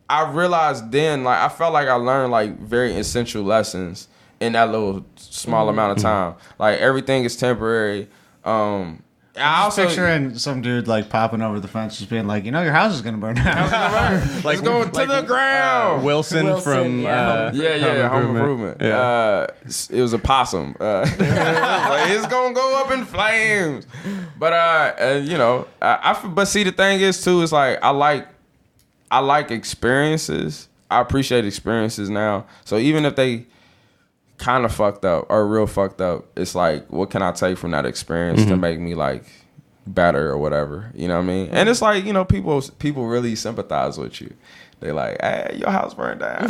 I realized then, like, I felt like I learned, like, very essential lessons in that little small amount of time. Like, everything is temporary. I also picturing some dude, like, popping over the fence just being like, you know, your house is going to burn down. Like, it's going to the ground. Wilson from Home Improvement. Yeah. It was a possum. Like, it's gonna go up in flames. But you know, but see, the thing is too, is like I like experiences. I appreciate experiences now. So even if they kind of fucked up or real fucked up, it's like, what can I take from that experience to make me like better or whatever, you know what I mean? And it's like, you know, people really sympathize with you. They like, hey, your house burned down.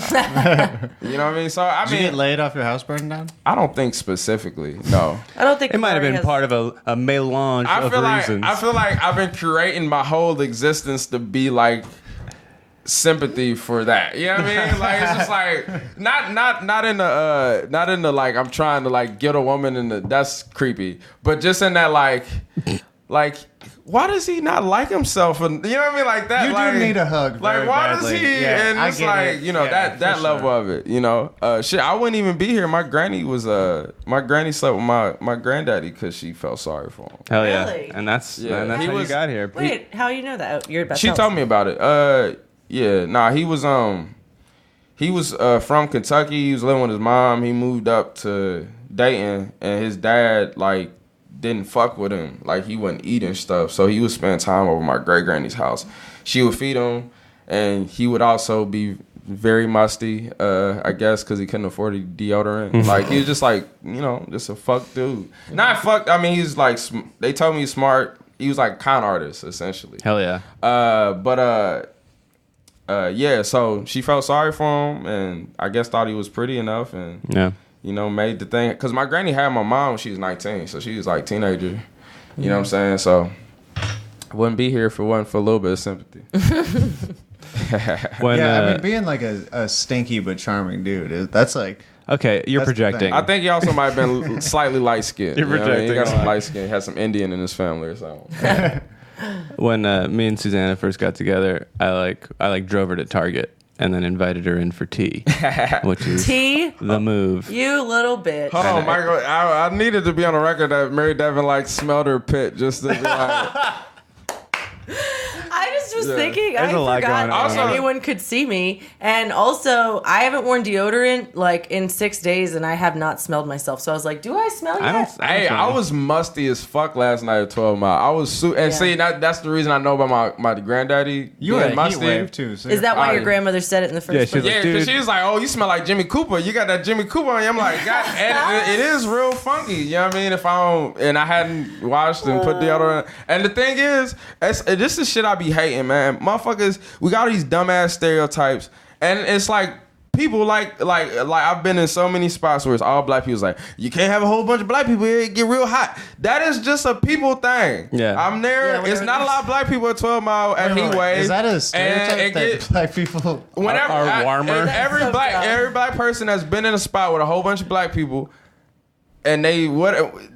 You know what I mean? So I Did mean, you get laid off your house burning down? I don't think specifically. No, I don't think It might have Kamari been part of a melange of reasons. I feel like I've been curating my whole existence to be like sympathy for that. You know what I mean? Like, it's just like not in the like I'm trying to like get a woman in the, that's creepy, but just in that like why does he not like himself? And you know what I mean? Like that. You like, do need a hug. Like, Very why badly. does he? Yeah, and I it's get like, it. you know, Yeah, that for level sure. of it, you know. Shit, I wouldn't even be here. My granny was my granny slept with my granddaddy because she felt sorry for him. Hell yeah. Really? And that's Yeah. and that's He how was- you got here. Wait, how you know that? You're about to She tell told us. me about it. Yeah, nah, he was from Kentucky. He was living with his mom. He moved up to Dayton, and his dad like didn't fuck with him. Like, he wasn't eating stuff, so he would spend time over my great granny's house. She would feed him, and he would also be very musty. I guess because he couldn't afford a deodorant. Like he was just like just a fuck dude. Not fuck. I mean, he's like they told me he's smart. He was like a con artist essentially. Hell yeah. Yeah. So she felt sorry for him, and I guess thought he was pretty enough, and made the thing. Cause my granny had my mom when she was 19, so she was like teenager. You know what I'm saying? So I wouldn't be here if it wasn't for a little bit of sympathy. I mean, being like a stinky but charming dude, that's like... Okay, you're projecting. I think he also might have been slightly light skinned. You're projecting. He got some light skin. He had some Indian in his family or something. When me and Susanna first got together, I drove her to Target and then invited her in for tea, which is the move. You little bitch. Hold on, Michael. I needed to be on the record that Mary Devin smelled her pit just to be like. I just was thinking, I There's a lot forgot going on. anyone could see me. And also, I haven't worn deodorant in 6 days, and I have not smelled myself. So I was like, do I smell yet? I was musty as fuck last night at 12 Mile. I was see, that's the reason I know about my granddaddy. You were musty. Heat wave too. So Is that why your grandmother said it in the first place? Yeah, because she was like, oh, you smell like Jimmy Cooper. You got that Jimmy Cooper on you. I'm like, God, and it is real funky. You know what I mean? If I don't, and I hadn't washed and put deodorant. And the thing is, this is shit I be hating, man. Motherfuckers, we got these dumbass stereotypes, and it's like people like I've been in so many spots where it's all black people. It's like, you can't have a whole bunch of black people here, it get real hot. That is just a people thing. Yeah, I'm there. It's not a lot of black people at 12 Mile at Heat Wave. Is that a stereotype that black people are warmer? Every black person that's been in a spot with a whole bunch of black people. And they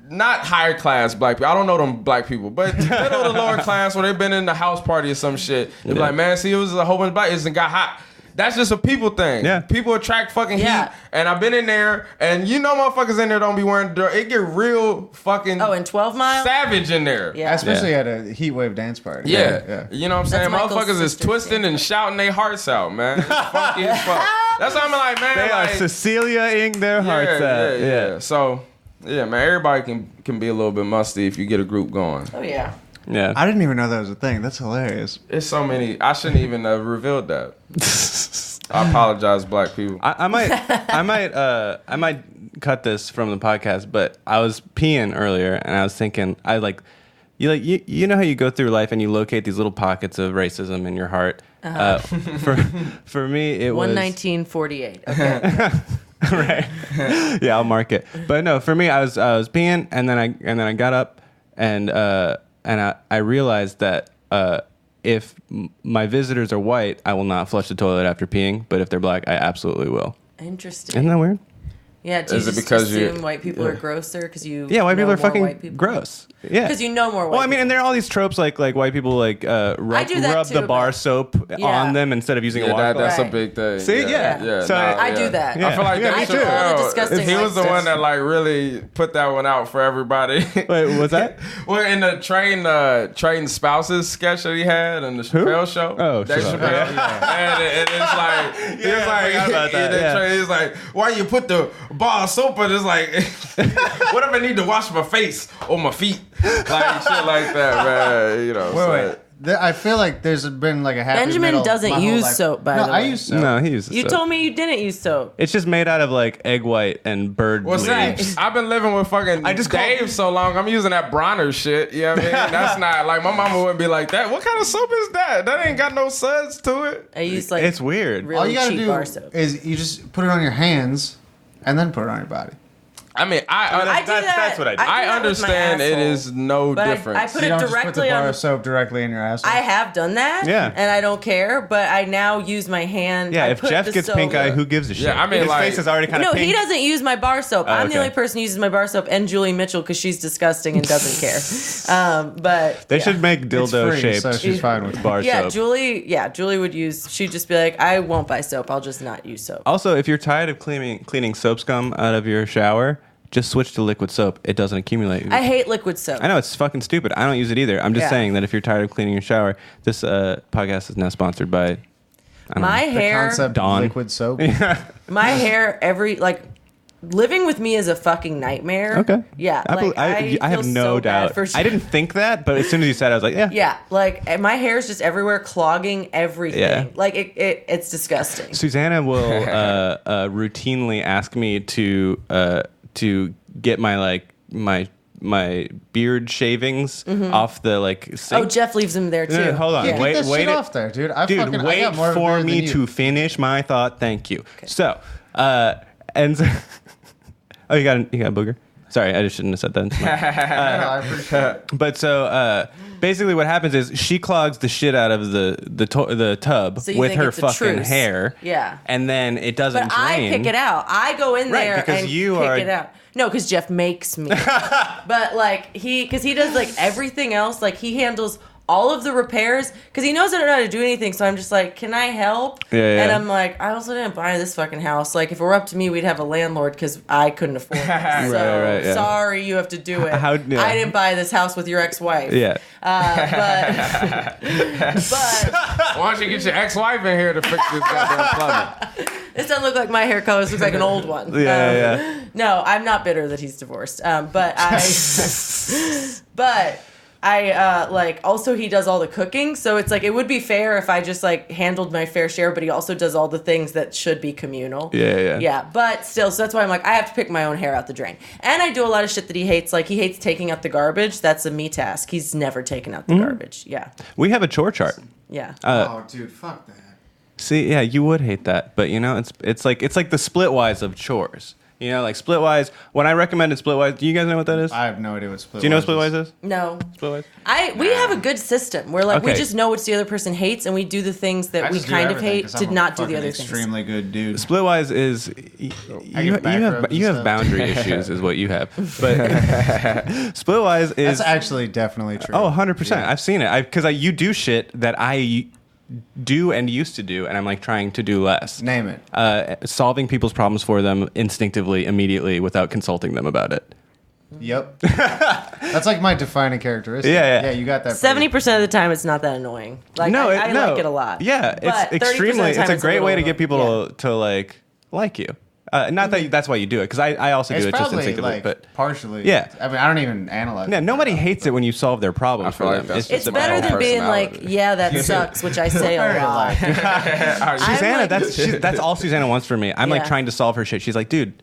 not higher class black people. I don't know them black people, but middle to lower class where they've been in the house party or some shit. They're like, man, see, it was a whole bunch of black. It got hot. That's just a people thing. Yeah. People attract fucking heat. And I've been in there, and motherfuckers in there don't be wearing dirt. It get real fucking in 12 Mile? savage in there. Yeah. Especially at a heat wave dance party. Yeah. You know what I'm saying? Motherfuckers is twisting and shouting their hearts out, man. It's funky as fuck. That's why I'm like, man. They are Cecilia-ing their hearts out. Yeah. So... yeah, man, everybody can be a little bit musty if you get a group going. Oh, yeah. Yeah. I didn't even know that was a thing. That's hilarious. It's so many. I shouldn't even have revealed that. I apologize, black people. I might cut this from the podcast, but I was peeing earlier and I was thinking, you know how you go through life and you locate these little pockets of racism in your heart. For me, it was 1948. Okay. Right. Yeah, I'll mark it. But no, for me, I was peeing, and then I got up, and I realized that if my visitors are white, I will not flush the toilet after peeing. But if they're black, I absolutely will. Interesting. Isn't that weird? Yeah. Do you just assume white people are grosser because you? Yeah, white people are fucking gross. Yeah, because you know more white. Well, I mean, and there are all these tropes like white people rub the bar soap on them instead of using a washcloth. That's a big thing. See, yeah. So I do that. I feel like I do all the disgusting. He was the one that really put that one out for everybody. Wait, what's that? Well, in the trained spouses sketch that he had on the Chappelle show. Oh, Dave Chappelle. And it's like he's like, why you put the bar of soap? And it's like, what if I need to wash my face or my feet? Like shit like that, man. Wait. I feel like there's been like a happy Benjamin middle doesn't use soap, by the way. I use soap. No, he uses soap. You told me you didn't use soap. It's just made out of egg white and bird leaves. I've been living with fucking Dave so long. I'm using that Bronner shit. You know what I mean? That's not my mama wouldn't be like that. What kind of soap is that? That ain't got no suds to it. I use it's weird. Really all you gotta cheap do bar soap. is you just put it on your hands and then put it on your body. I mean, that's what I do. I understand it is no difference. I put you it don't directly just put the bar of soap directly in your asshole. I have done that. Yeah. And I don't care, but I now use my hand. Yeah, if Jeff gets pink eye, who gives a shit? Yeah, I mean, his face is already kind of pink. No, he doesn't use my bar soap. I'm the only person who uses my bar soap, and Julie Mitchell, because she's disgusting and doesn't care. But they should make dildo shaped. So she's fine with bar soap. Julie would use. She'd just be like, I won't buy soap. I'll just not use soap. Also, if you're tired of cleaning soap scum out of your shower, just switch to liquid soap. It doesn't accumulate. I hate liquid soap. I know, it's fucking stupid. I don't use it either. I'm just saying that if you're tired of cleaning your shower, this podcast is now sponsored by my hair. The concept Dawn. of liquid soap. My hair living with me is a fucking nightmare. Okay. Yeah. I have feel no so bad doubt. for I didn't think that, but as soon as you said it, I was like, yeah. Yeah. Like my hair is just everywhere, clogging everything. Yeah. Like it's disgusting. Susanna will routinely ask me to get my beard shavings off the sink. Oh, Jeff leaves them there too. No, hold on. Yeah, wait, get that wait shit off there, dude. I Dude, wait got more of a for beard me than you. to finish my thought. Thank you. Okay. So, and so, oh, you got a booger? Sorry, I just shouldn't have said that. No, I appreciate it. But so basically, what happens is she clogs the shit out of the tub So you with think her it's a fucking truce. hair. Yeah. And then it doesn't But drain. I pick it out. I go in Right, there because and you pick are- it out. No, because Jeff makes me. But because he does everything else. Like he handles all of the repairs because he knows I don't know how to do anything. So I'm just like, can I help? Yeah. And I'm like, I also didn't buy this fucking house. Like if it were up to me, we'd have a landlord because I couldn't afford it. So Right, yeah. sorry, you have to do it. Yeah. I didn't buy this house with your ex-wife. Yeah. But Why don't you get your ex-wife in here to fix this goddamn plumbing? this doesn't look like my hair color. This looks like an old one. Yeah. No, I'm not bitter that he's divorced. But I also he does all the cooking, so it's it would be fair if I just handled my fair share, but he also does all the things that should be communal. Yeah. Yeah, but still, so that's why I'm I have to pick my own hair out the drain. And I do a lot of shit that he hates. Like he hates taking out the garbage. That's a me task. He's never taken out the garbage. Yeah. We have a chore chart. Yeah. Oh, dude, fuck that. See, yeah, you would hate that, but it's like the Splitwise of chores. Splitwise. When I recommended Splitwise, do you guys know what that is? I have no idea what Splitwise is. Do you know what Splitwise is? No. Splitwise. We have a good system where we Okay. just know what the other person hates and we do the things that I we just do kind of everything hate 'cause to I'm a not do the fucking other things. extremely good dude. Splitwise is you back rubs and have stuff. boundary issues is what you have, but Splitwise is That's actually definitely true. 100%. Yeah. I've seen it because you do shit that I do and used to do, and I'm trying to do less. Name it. Solving people's problems for them instinctively, immediately, without consulting them about it. Yep. That's my defining characteristic. Yeah. Yeah, you got that. 70% of the time, it's not that annoying. I like it a lot. Yeah, But it's 30% of the extremely. time It's a great little way to get annoying. people to like you. Not that that's why you do it, because I also It's do it just probably instinctively. But partially. Yeah. I mean, I don't even analyze. yeah, nobody hates it when you solve their problems I feel for like them. that's It's It's just my better own than being personality. yeah, that sucks, which I say a lot. Susanna, I'm that's all Susanna wants from me. I'm Yeah. trying to solve her shit. She's like, dude,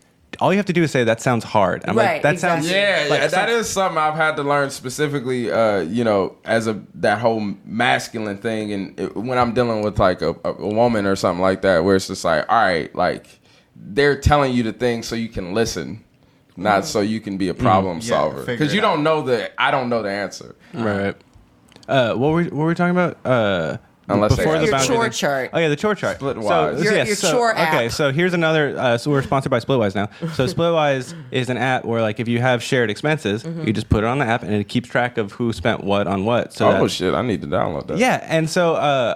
all you have to do is say that sounds hard. I'm Right, like, that sounds exactly. Yeah, that is something I've had to learn specifically, as that whole masculine thing, and when I'm dealing with a woman or something like that, where it's just all right, they're telling you the thing so you can listen, not so you can be a problem solver, figure because it you don't know I don't know the answer. right. What were we talking about? Unless they ask. Your boundary chore thing. chart. Oh yeah, the chore chart. Splitwise. Your chore app. Okay, so here's another. So we're sponsored by Splitwise now. So Splitwise is an app where if you have shared expenses, you just put it on the app and it keeps track of who spent what on what. So Oh shit, I need to download that. yeah, and so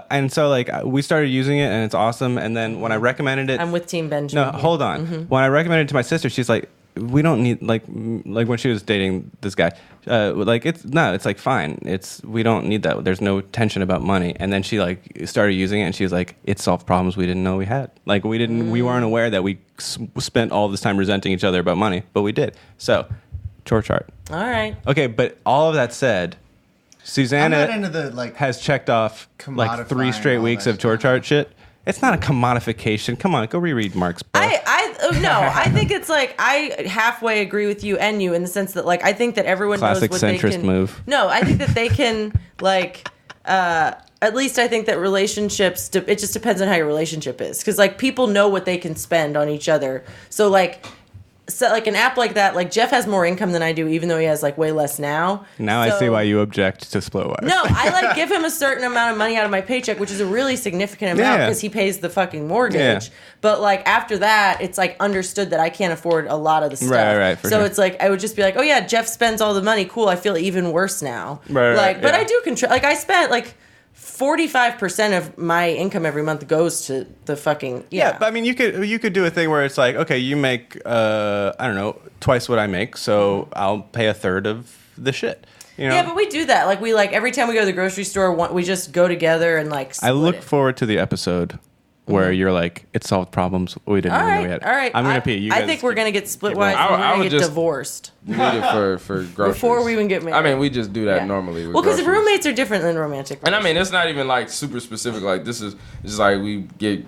we started using it and it's awesome. And then when I recommended it, I'm with Team Benjamin. no, here. hold on. When I recommended it to my sister, she's like, we don't need like when she was dating this guy, it's fine. We don't need that. There's no tension about money. And then she started using it and she was like, it solved problems we didn't know we had. We weren't aware that we spent all this time resenting each other about money, but we did. So, chore chart. All right. Okay, but all of that said, Susanna I'm not into the has checked off 3 commodifying straight all weeks that of chore stuff. chart shit. It's not a commodification. Come on, go reread Mark's book. I think it's I halfway agree with you and you in the sense that I think that everyone Classic knows what they centrist can. move. No, I think that they can at least I think that relationships. It just depends on how your relationship is because people know what they can spend on each other. So an app like that, Jeff has more income than I do, even though he has way less now. Now I So- see why you object to Splitwise. No, I give him a certain amount of money out of my paycheck, which is a really significant amount Yeah. because he pays the fucking mortgage. Yeah. But after that, it's understood that I can't afford a lot of the stuff. Right, for so sure. it's I would just be oh yeah, Jeff spends all the money. Cool, I feel even worse now. Right, but yeah. I do control. I spent 45% of my income every month goes to the fucking Yeah, but I mean, you could do a thing where it's okay, you make I don't know, twice what I make, so I'll pay a third of the shit. Yeah, but we do that. We every time we go to the grocery store, we just go together and I split look it. forward to the episode where you're like, it solved problems we didn't even know we had. All right. I'm gonna pee. You I guys think we're gonna get split going. wise. And we're I gonna would get just- divorced You need it for groceries. before we even get married. I mean, we just do that Yeah. normally. With Well, because groceries. roommates are different than romantic. And I mean, it's not even like super specific. Like this is just like we get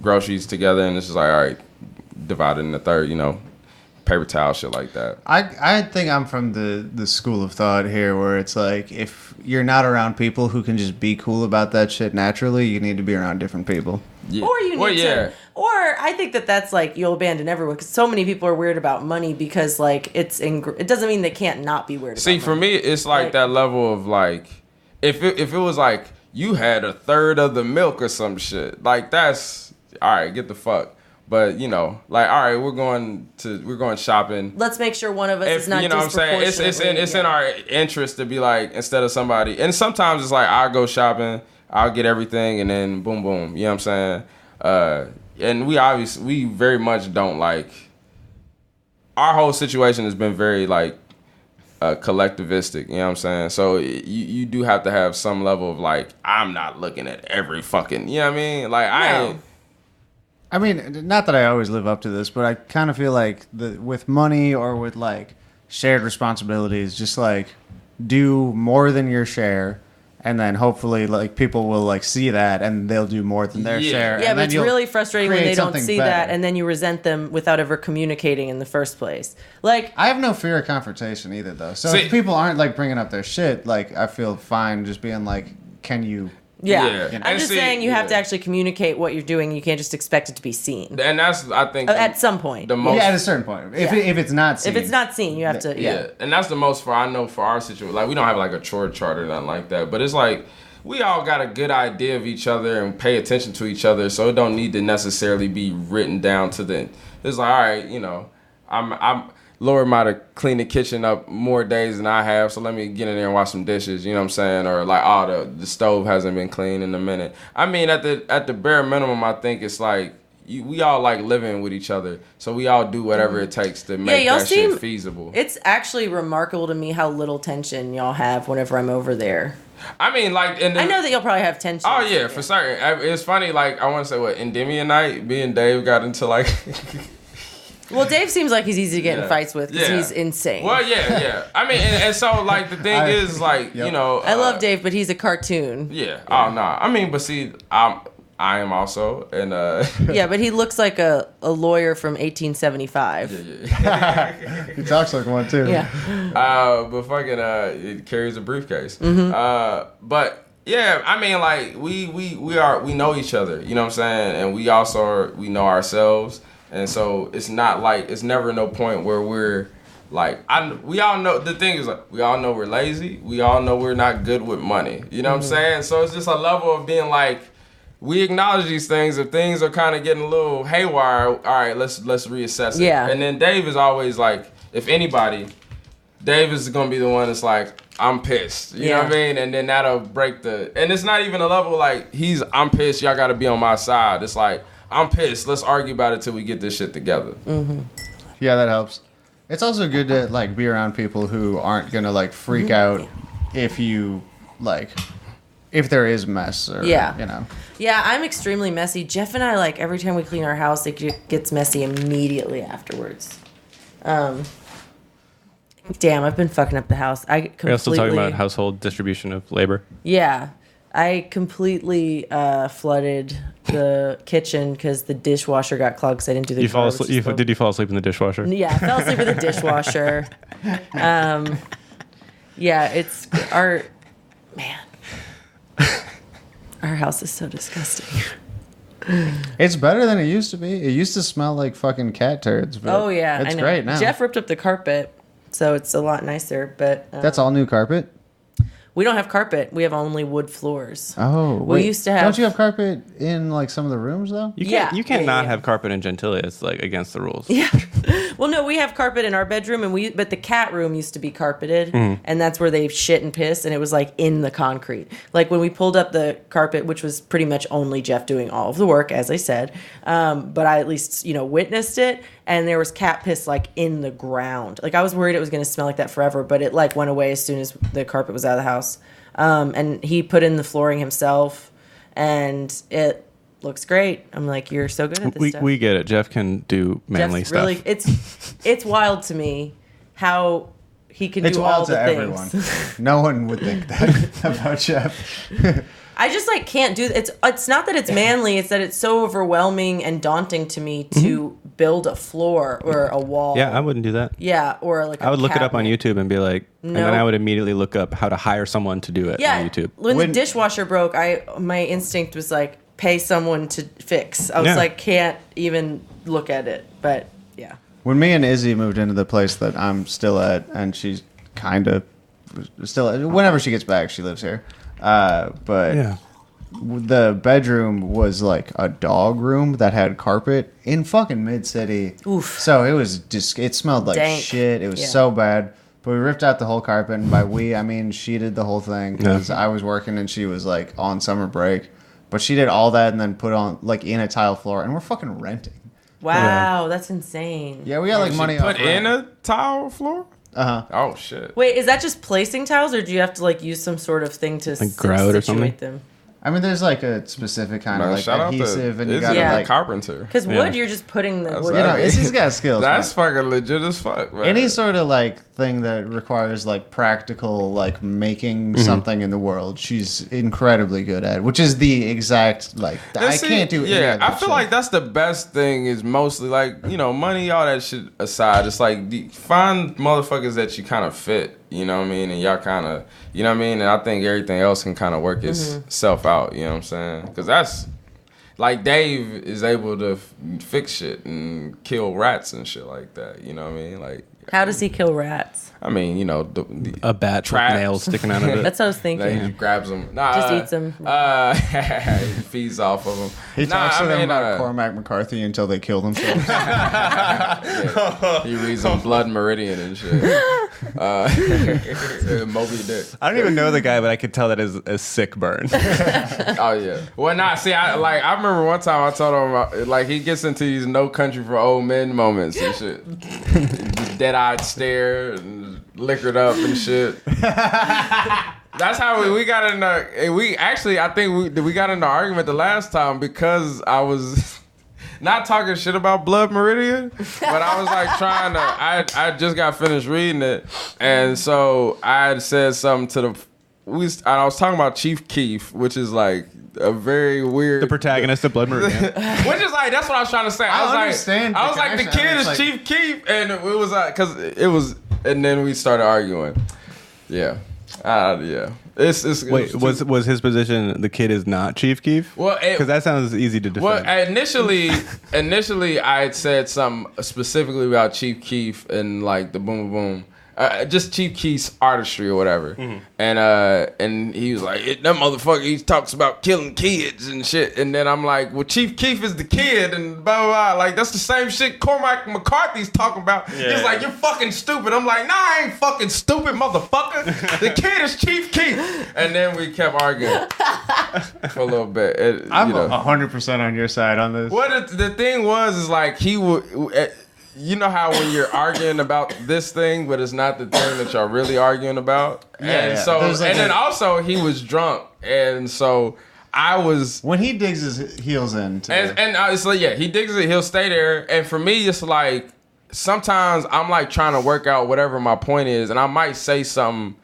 groceries together, and it's just like all right, divided in the third. Paper towel, shit like that. I think I'm from the school of thought here where it's like if you're not around people who can just be cool about that shit naturally, you need to be around different people. Yeah. Or you Well, need to, or I think that's like you'll abandon everyone because so many people are weird about money because like it doesn't mean they can't not be weird. See, about for money. me, it's like that level of like, if it was like you had a third of the milk or some shit, like that's all right. Get the fuck. But like all right, we're going shopping. Let's make sure one of us is not. You know what I'm saying? It's in our interest to be like instead of somebody. And sometimes it's like I'll go shopping, I'll get everything, and then boom, boom. You know what I'm saying? And we very much don't like. Our whole situation has been very like collectivistic. You know what I'm saying? So you do have to have some level of like I'm not looking at every fucking. You know what I mean? Like I ain't. I mean, not that I always live up to this, but I kind of feel like with money or with like shared responsibilities, just like do more than your share, and then hopefully like people will like see that and they'll do more than their share. Yeah, and but it's really frustrating when they don't something see better. that, and then you resent them without ever communicating in the first place. Like I have no fear of confrontation either, though. So See- if people aren't like bringing up their shit, like I feel fine just being like, "Can you?" Yeah. Yeah. I'm And just see, saying you have to yeah. actually communicate what you're doing. You can't just expect it to be seen. And that's I think At some point. the most. Yeah, at a certain point. If Yeah. if it's not seen, If it's not seen, you have to. Yeah. Yeah. And that's the most for our situation. Like we don't have like a chore chart or nothing like that, but it's like we all got a good idea of each other and pay attention to each other, so it don't need to necessarily be written down to the. It's like all right, I'm Laura might have cleaned the kitchen up more days than I have, so let me get in there and wash some dishes. You know what I'm saying? Or like, the stove hasn't been cleaned in a minute. I mean, at the bare minimum, I think it's like. We all like living with each other, so we all do whatever it takes to make y'all that shit seem- feasible. It's actually remarkable to me how little tension y'all have whenever I'm over there. I mean, like, I know that y'all probably have tension. Oh yeah, for certain. It's funny. Like, I want to say what Endymion night. Me and Dave got into like. Well, Dave seems like he's easy to get in Yeah. fights with because Yeah. he's insane. Well, yeah. I mean, and so like the thing is like Yep. I love Dave, but he's a cartoon. Yeah. Oh no. I mean, but see, I am also, and Yeah, but he looks like a lawyer from 1875. he talks like one too. Yeah. but fucking it carries a briefcase. But yeah, I mean, like we know each other. You know what I'm saying? And we know ourselves. And so it's not like it's never no point where we're like we all know the thing is like we all know we're lazy. We all know we're not good with money. You know what I'm saying? So it's just a level of being like we acknowledge these things. If things are kind of getting a little haywire, all right, let's reassess it. Yeah. And then Dave is always like, if anybody, Dave is gonna be the one that's like, I'm pissed. You know what I mean? And then that'll break and it's not even a level like I'm pissed. Y'all got to be on my side. It's like. I'm pissed. Let's argue about it till we get this shit together. Yeah, that helps. It's also good to like be around people who aren't gonna like freak out if you like if there is mess or Yeah. you know. Yeah, I'm extremely messy. Jeff and I, like, every time we clean our house, it gets messy immediately afterwards. Damn, I've been fucking up the house. We're still talking about household distribution of labor. Yeah. I completely flooded the kitchen because the dishwasher got clogged because I didn't do the You fall drawer, asleep? which is Did you fall asleep in the dishwasher? Yeah, I fell asleep with the dishwasher. Yeah, it's our man. Our house is so disgusting. It's better than it used to be. It used to smell like fucking cat turds. But Oh yeah, it's I know. great now. Jeff ripped up the carpet, so it's a lot nicer. But That's all new carpet. we don't have carpet. We have only wood floors. Oh, We used to have- Don't you have carpet in like some of the rooms though? You Yeah, can't. You cannot yeah. have carpet in Gentilia. It's like against the rules. Yeah. Well, no, we have carpet in our bedroom, but the cat room used to be carpeted, and that's where they shit and piss, and it was like in the concrete. Like when we pulled up the carpet, which was pretty much only Jeff doing all of the work, as I said, but I at least witnessed it, and there was cat piss like in the ground. Like I was worried it was going to smell like that forever, but it like went away as soon as the carpet was out of the house. And he put in the flooring himself, and it looks great. I'm like, you're so good at this stuff. We get it. Jeff can do manly Jeff's stuff. really, it's wild to me how he can It's do all wild the to things. everyone. No one would think that about Jeff. I just like can't do it's not that it's manly, it's that it's so overwhelming and daunting to me to build a floor or a wall. Yeah, I wouldn't do that. Yeah, or like I would look it up on YouTube and be like, and then I would immediately look up how to hire someone to do it on YouTube. When the dishwasher broke, my instinct was like, pay someone to fix. I was like, can't even look at it. But yeah. When me and Izzy moved into the place that I'm still at, and she's kind of still, whenever she gets back, she lives here. But the bedroom was like a dog room that had carpet in fucking mid-city. Oof. So it was just, it smelled like dank shit. It was so bad. But we ripped out the whole carpet, and by we, I mean she did the whole thing because I was working and she was like on summer break. But she did all that and then put on like in a tile floor, and we're fucking renting. Wow, that's insane. Yeah, we got like money put in a tile floor? Uh-huh. Oh shit. Wait, is that just placing tiles, or do you have to like use some sort of thing to like grout or something? Them? I mean, there's like a specific kind of like adhesive, and you got like carpenter. Because wood, you're just putting the wood. You know, Izzy's got skills. That's fucking legit as fuck. Man. Any sort of like thing that requires like practical like making something in the world, she's incredibly good at. Which is the exact like I can't do. Yeah, I feel like that's the best thing. Is mostly like money, all that shit aside. It's like find motherfuckers that you kind of fit. You know what I mean? And y'all kind of, you know what I mean? And I think everything else can kind of work itself out, you know what I'm saying? Because that's, like Dave is able to fix shit and kill rats and shit like that, you know what I mean? Like, how does he kill rats? I mean, a bat with nails sticking out of it. That's what I was thinking. He grabs them. Just eats them. He feeds off of them. He talks to them about Cormac McCarthy until they kill themselves. He reads them Blood Meridian and shit. Moby Dick. I don't even know the guy, but I could tell that is a sick burn. Oh yeah. Well, see, I remember one time I told him like he gets into these No Country for Old Men moments and shit. Dead-eyed stare and liquored up and shit. That's how we got in the. I think we got in the argument the last time because I was not talking shit about Blood Meridian, but I was like trying to. I just got finished reading it, and so I had said something to the. I was talking about Chief Keef, which is like a very weird. The protagonist of Blood Meridian. Which is like, that's what I was trying to say. I was like, the kid is Chief Keef, and it was because it was, and then we started arguing. Yeah. Yeah. Wait, was his position the kid is not Chief Keef? Well, because that sounds easy to defend. Well, initially I had said something specifically about Chief Keef and like the Boom Boom. Just Chief Keef's artistry or whatever, and he was like, that motherfucker, he talks about killing kids and shit, and then I'm like, well, Chief Keef is the kid, and blah, blah, blah, like, that's the same shit Cormac McCarthy's talking about. Yeah. He's like, you're fucking stupid. I'm like, nah, I ain't fucking stupid, motherfucker. The kid is Chief Keef. And then we kept arguing for a little bit. I'm 100% on your side on this. What the thing was like, he would... You know how when you're arguing about this thing, but it's not the thing that y'all really arguing about? And so, and then also he was drunk. And so I was... When he digs his heels in. And it's like, yeah, he digs it, he'll stay there. And for me, it's like, sometimes I'm like trying to work out whatever my point is. And I might say something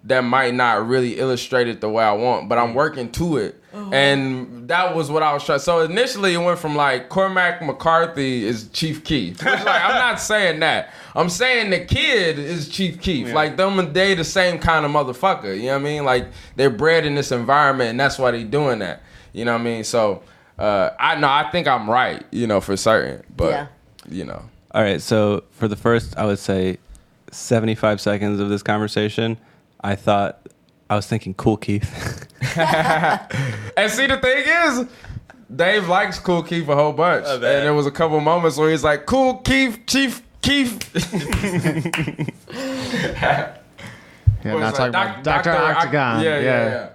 that might not really illustrate it the way I want, but I'm working to it. And that was what I was trying. So initially it went from like Cormac McCarthy is Chief Keef. Which like I'm not saying that. I'm saying the kid is Chief Keef. Yeah. Like them and they the same kind of motherfucker. You know what I mean? Like they're bred in this environment and that's why they doing that. You know what I mean? So I think I'm right, for certain. But All right, so for the first, I would say 75 seconds of this conversation, I was thinking Cool Keith. And see, the thing is, Dave likes Cool Keith a whole bunch. And there was a couple moments where he's like, Cool Keith, Chief Keith. Not talking about Dr. Octagon. Yeah.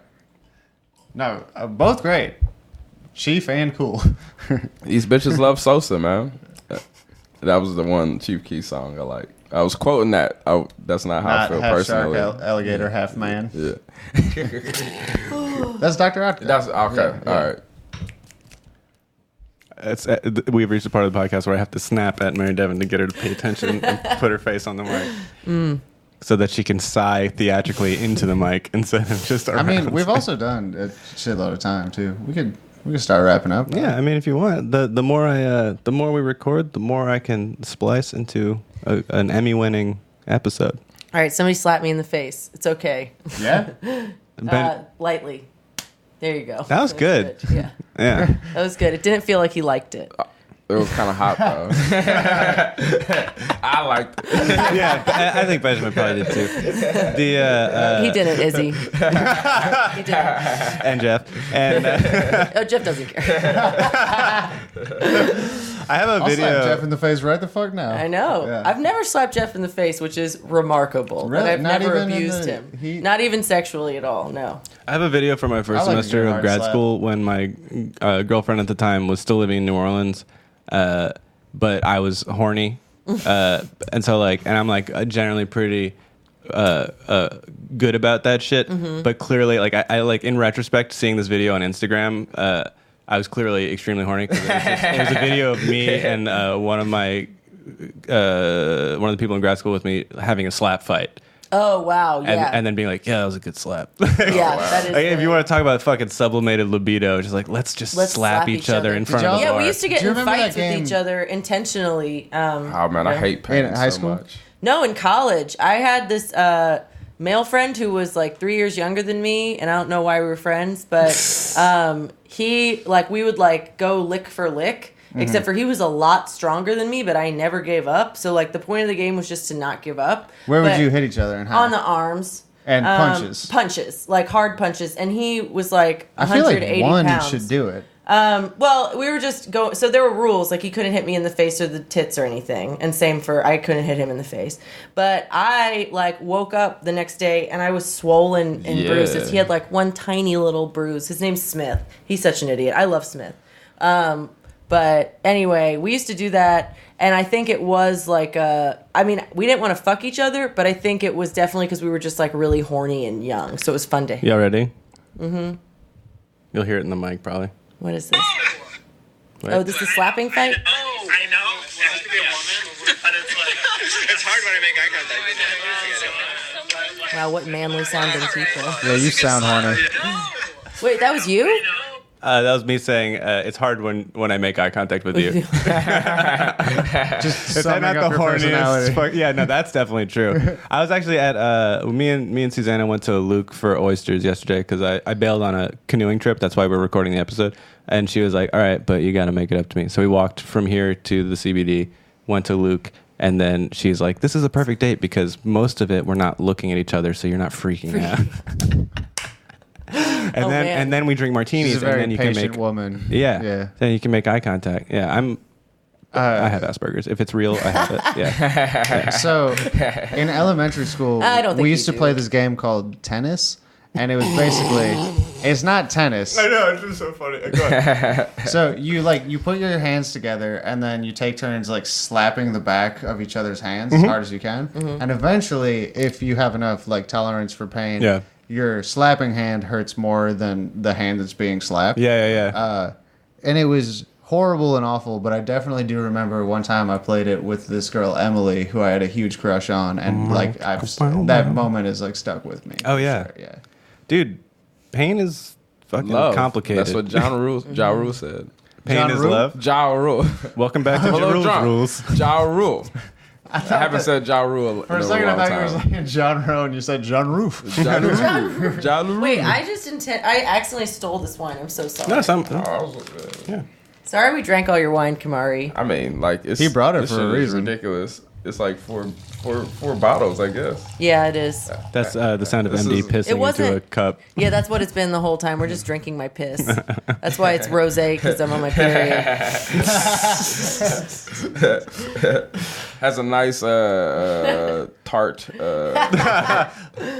No, both great. Chief and Cool. These bitches love Sosa, man. That was the one Chief Keef song I like. I was quoting that. That's not how I feel half personally. Shark, alligator, half man. Yeah. That's Dr. Octagon. That's okay. Yeah. All right. we've reached a part of the podcast where I have to snap at Mary Devin to get her to pay attention and put her face on the mic. So that she can sigh theatrically into the mic instead of just around. I mean, we've also done a shitload of time too. We could start wrapping up. Yeah, I mean, if you want, the more we record, the more I can splice into an Emmy-winning episode. All right, somebody slap me in the face. It's okay. Yeah. Lightly. There you go. That was good. Yeah. Yeah. That was good. It didn't feel like he liked it. It was kind of hot though. I liked it. Yeah, I think Benjamin probably did too. He didn't, Izzy. He didn't. And Jeff. And Jeff doesn't care. I have a I'll video. slap Jeff in the face right the fuck now. I know. Yeah. I've never slapped Jeff in the face, which is remarkable. Really? And I've Not never even in abused the him. heat? Not even sexually at all. No. I have a video from my first I like a semester good of hard grad slap. school when my girlfriend at the time was still living in New Orleans, but I was horny, and so and I'm generally pretty good about that shit. Mm-hmm. But clearly, I in retrospect, seeing this video on Instagram, I was clearly extremely horny because it was a video of me and one of the people in grad school with me having a slap fight. Oh, wow. Yeah. And then being like, yeah, that was a good slap. Yeah, that is If you want to talk about fucking sublimated libido, just let's slap each other in front of the Yeah, bar. we used to get Do you in remember fights that with game? each other intentionally. Oh man, I hate pain In high so school? much. No, in college. I had this male friend who was 3 years younger than me, and I don't know why we were friends, but he, we would go lick for lick. Except for he was a lot stronger than me, but I never gave up. So the point of the game was just to not give up. Where would But you hit each other and how? on the arms. And punches. Punches, hard punches. And he was I feel 180 like one pounds. should do it. Well, we were just going. So there were rules, he couldn't hit me in the face or the tits or anything, and same for I couldn't hit him in the face. But I woke up the next day and I was swollen and Yeah. bruises. He had one tiny little bruise. His name's Smith. He's such an idiot. I love Smith. But anyway, we used to do that, and I think it was we didn't want to fuck each other, but I think it was definitely because we were just really horny and young, so it was fun to hit. Y'all ready? Mm-hmm. You'll hear it in the mic probably. What is this? Wait. Oh, this is slapping fight? I know. It has to be a woman, but it's hard when I make eye contact. Wow, what manly sounding people. Yeah, you sound horny. Wait, that was you? That was me saying it's hard when I make eye contact with you. Just Is that summing not up the your horniest? personality. Yeah, no, that's definitely true. I was actually at me and Susanna went to Luke for oysters yesterday because I bailed on a canoeing trip. That's why we're recording the episode. And she was like, "All right, but you got to make it up to me." So we walked from here to the CBD, went to Luke, and then she's like, "This is a perfect date because most of it we're not looking at each other, so you're not freaking out." And then we drink martinis, She's a very and then you can patient make woman. Yeah. Yeah. Then you can make eye contact. Yeah, I have Asperger's. If it's real, I have it. Yeah. So, in elementary school, I don't think we you used to do. play this game called tennis, and it was basically, it's not tennis. know, it's just so funny. Go ahead. So you put your hands together, and then you take turns slapping the back of each other's hands as hard as you can, and eventually, if you have enough tolerance for pain, Yeah. your slapping hand hurts more than the hand that's being slapped. Yeah. And it was horrible and awful, but I definitely do remember one time I played it with this girl Emily, who I had a huge crush on, and that moment is stuck with me. Oh, for yeah. sure, yeah. Dude, pain is fucking Love. complicated. That's what Ja Rule said. pain John is Rule? love. Ja Rule. Welcome back to I'm a little Rules drunk. Rules. Ja Rule. I haven't said Ja Rule For a in second, long I thought you were time. saying John Rowe, and you said John Roof. Ja Rule. Ja Rule. Wait, I accidentally stole this wine. I'm so sorry. No, Yeah. Sorry we drank all your wine, Kamari. I mean, it's He brought it this for a shit is reason. ridiculous. It's four bottles, I guess. Yeah, it is. That's the sound of This MD is- pissing It wasn't- into a cup. Yeah, that's what it's been the whole time. We're just drinking my piss. That's why it's rosé, because I'm on my period. Has a nice tart. A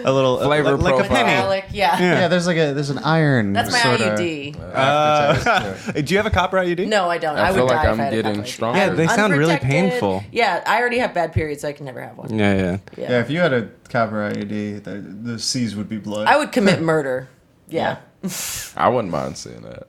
little Flavor like a profile. penny. Metallic, yeah. Yeah, there's an iron. That's my sorta IUD. aftertaste. Do you have a copper IUD? No, I don't. I I feel would like die I'm if I had a getting copper. stronger. Yeah, they sound really Unprotected. painful. Yeah, I already have bad periods, so I can never have one. Yeah. Yeah, if you had a copper IUD, the C's would be blood. I would commit murder. Yeah. I wouldn't mind seeing that.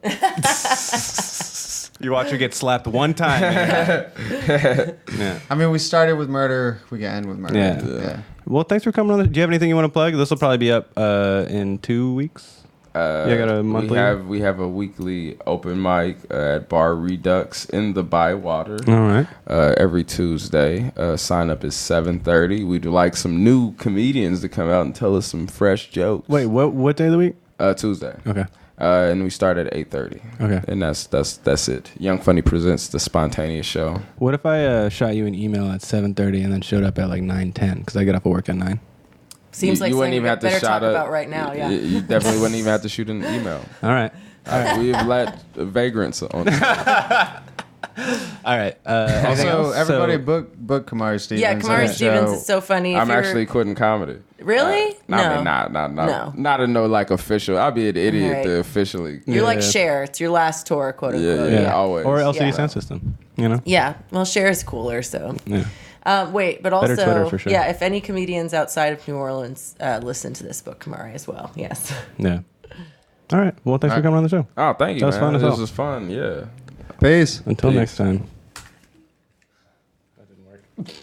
You watch her get slapped one time. Yeah. I mean, we started with murder. We can end with murder. Yeah. Well, thanks for coming on. Do you have anything you want to plug? This will probably be up in 2 weeks. I got a monthly. We have a weekly open mic at Bar Redux in the Bywater. All right. Every Tuesday. Sign up is 7:30. We'd like some new comedians to come out and tell us some fresh jokes. Wait, what day of the week? Tuesday. Okay. And we start at 8:30. Okay. And that's it. Young Funny presents the spontaneous show. What if I shot you an email at 7:30 and then showed up at like 9:10 because I get off of work at 9? Seems like you wouldn't something even we have to better shout talk up. about right now. Yeah. You definitely wouldn't even have to shoot an email. All right. We've let vagrants on. All right. Also, everybody So- book Kamari Stevens. Yeah, Kamari on the Stevens show. is so funny. If I'm you're- actually quitting comedy. Really? I No. mean, not No. like official. I'll be an idiot Right. to officially. You're like Yeah. Cher. It's your last tour, quote unquote. Yeah, always. Or LCD Yeah. Sound System. You know. Yeah. Well, Cher is cooler, so. Yeah. Wait, but also, Better Twitter for sure. yeah, if any comedians outside of New Orleans listen to this book, Kamari as well. Yes. Yeah. All right. Well, thanks for coming on the show. Oh, thank you. That was man. fun as This hell. was fun. Yeah. Peace. Until Peace. next time. That didn't work.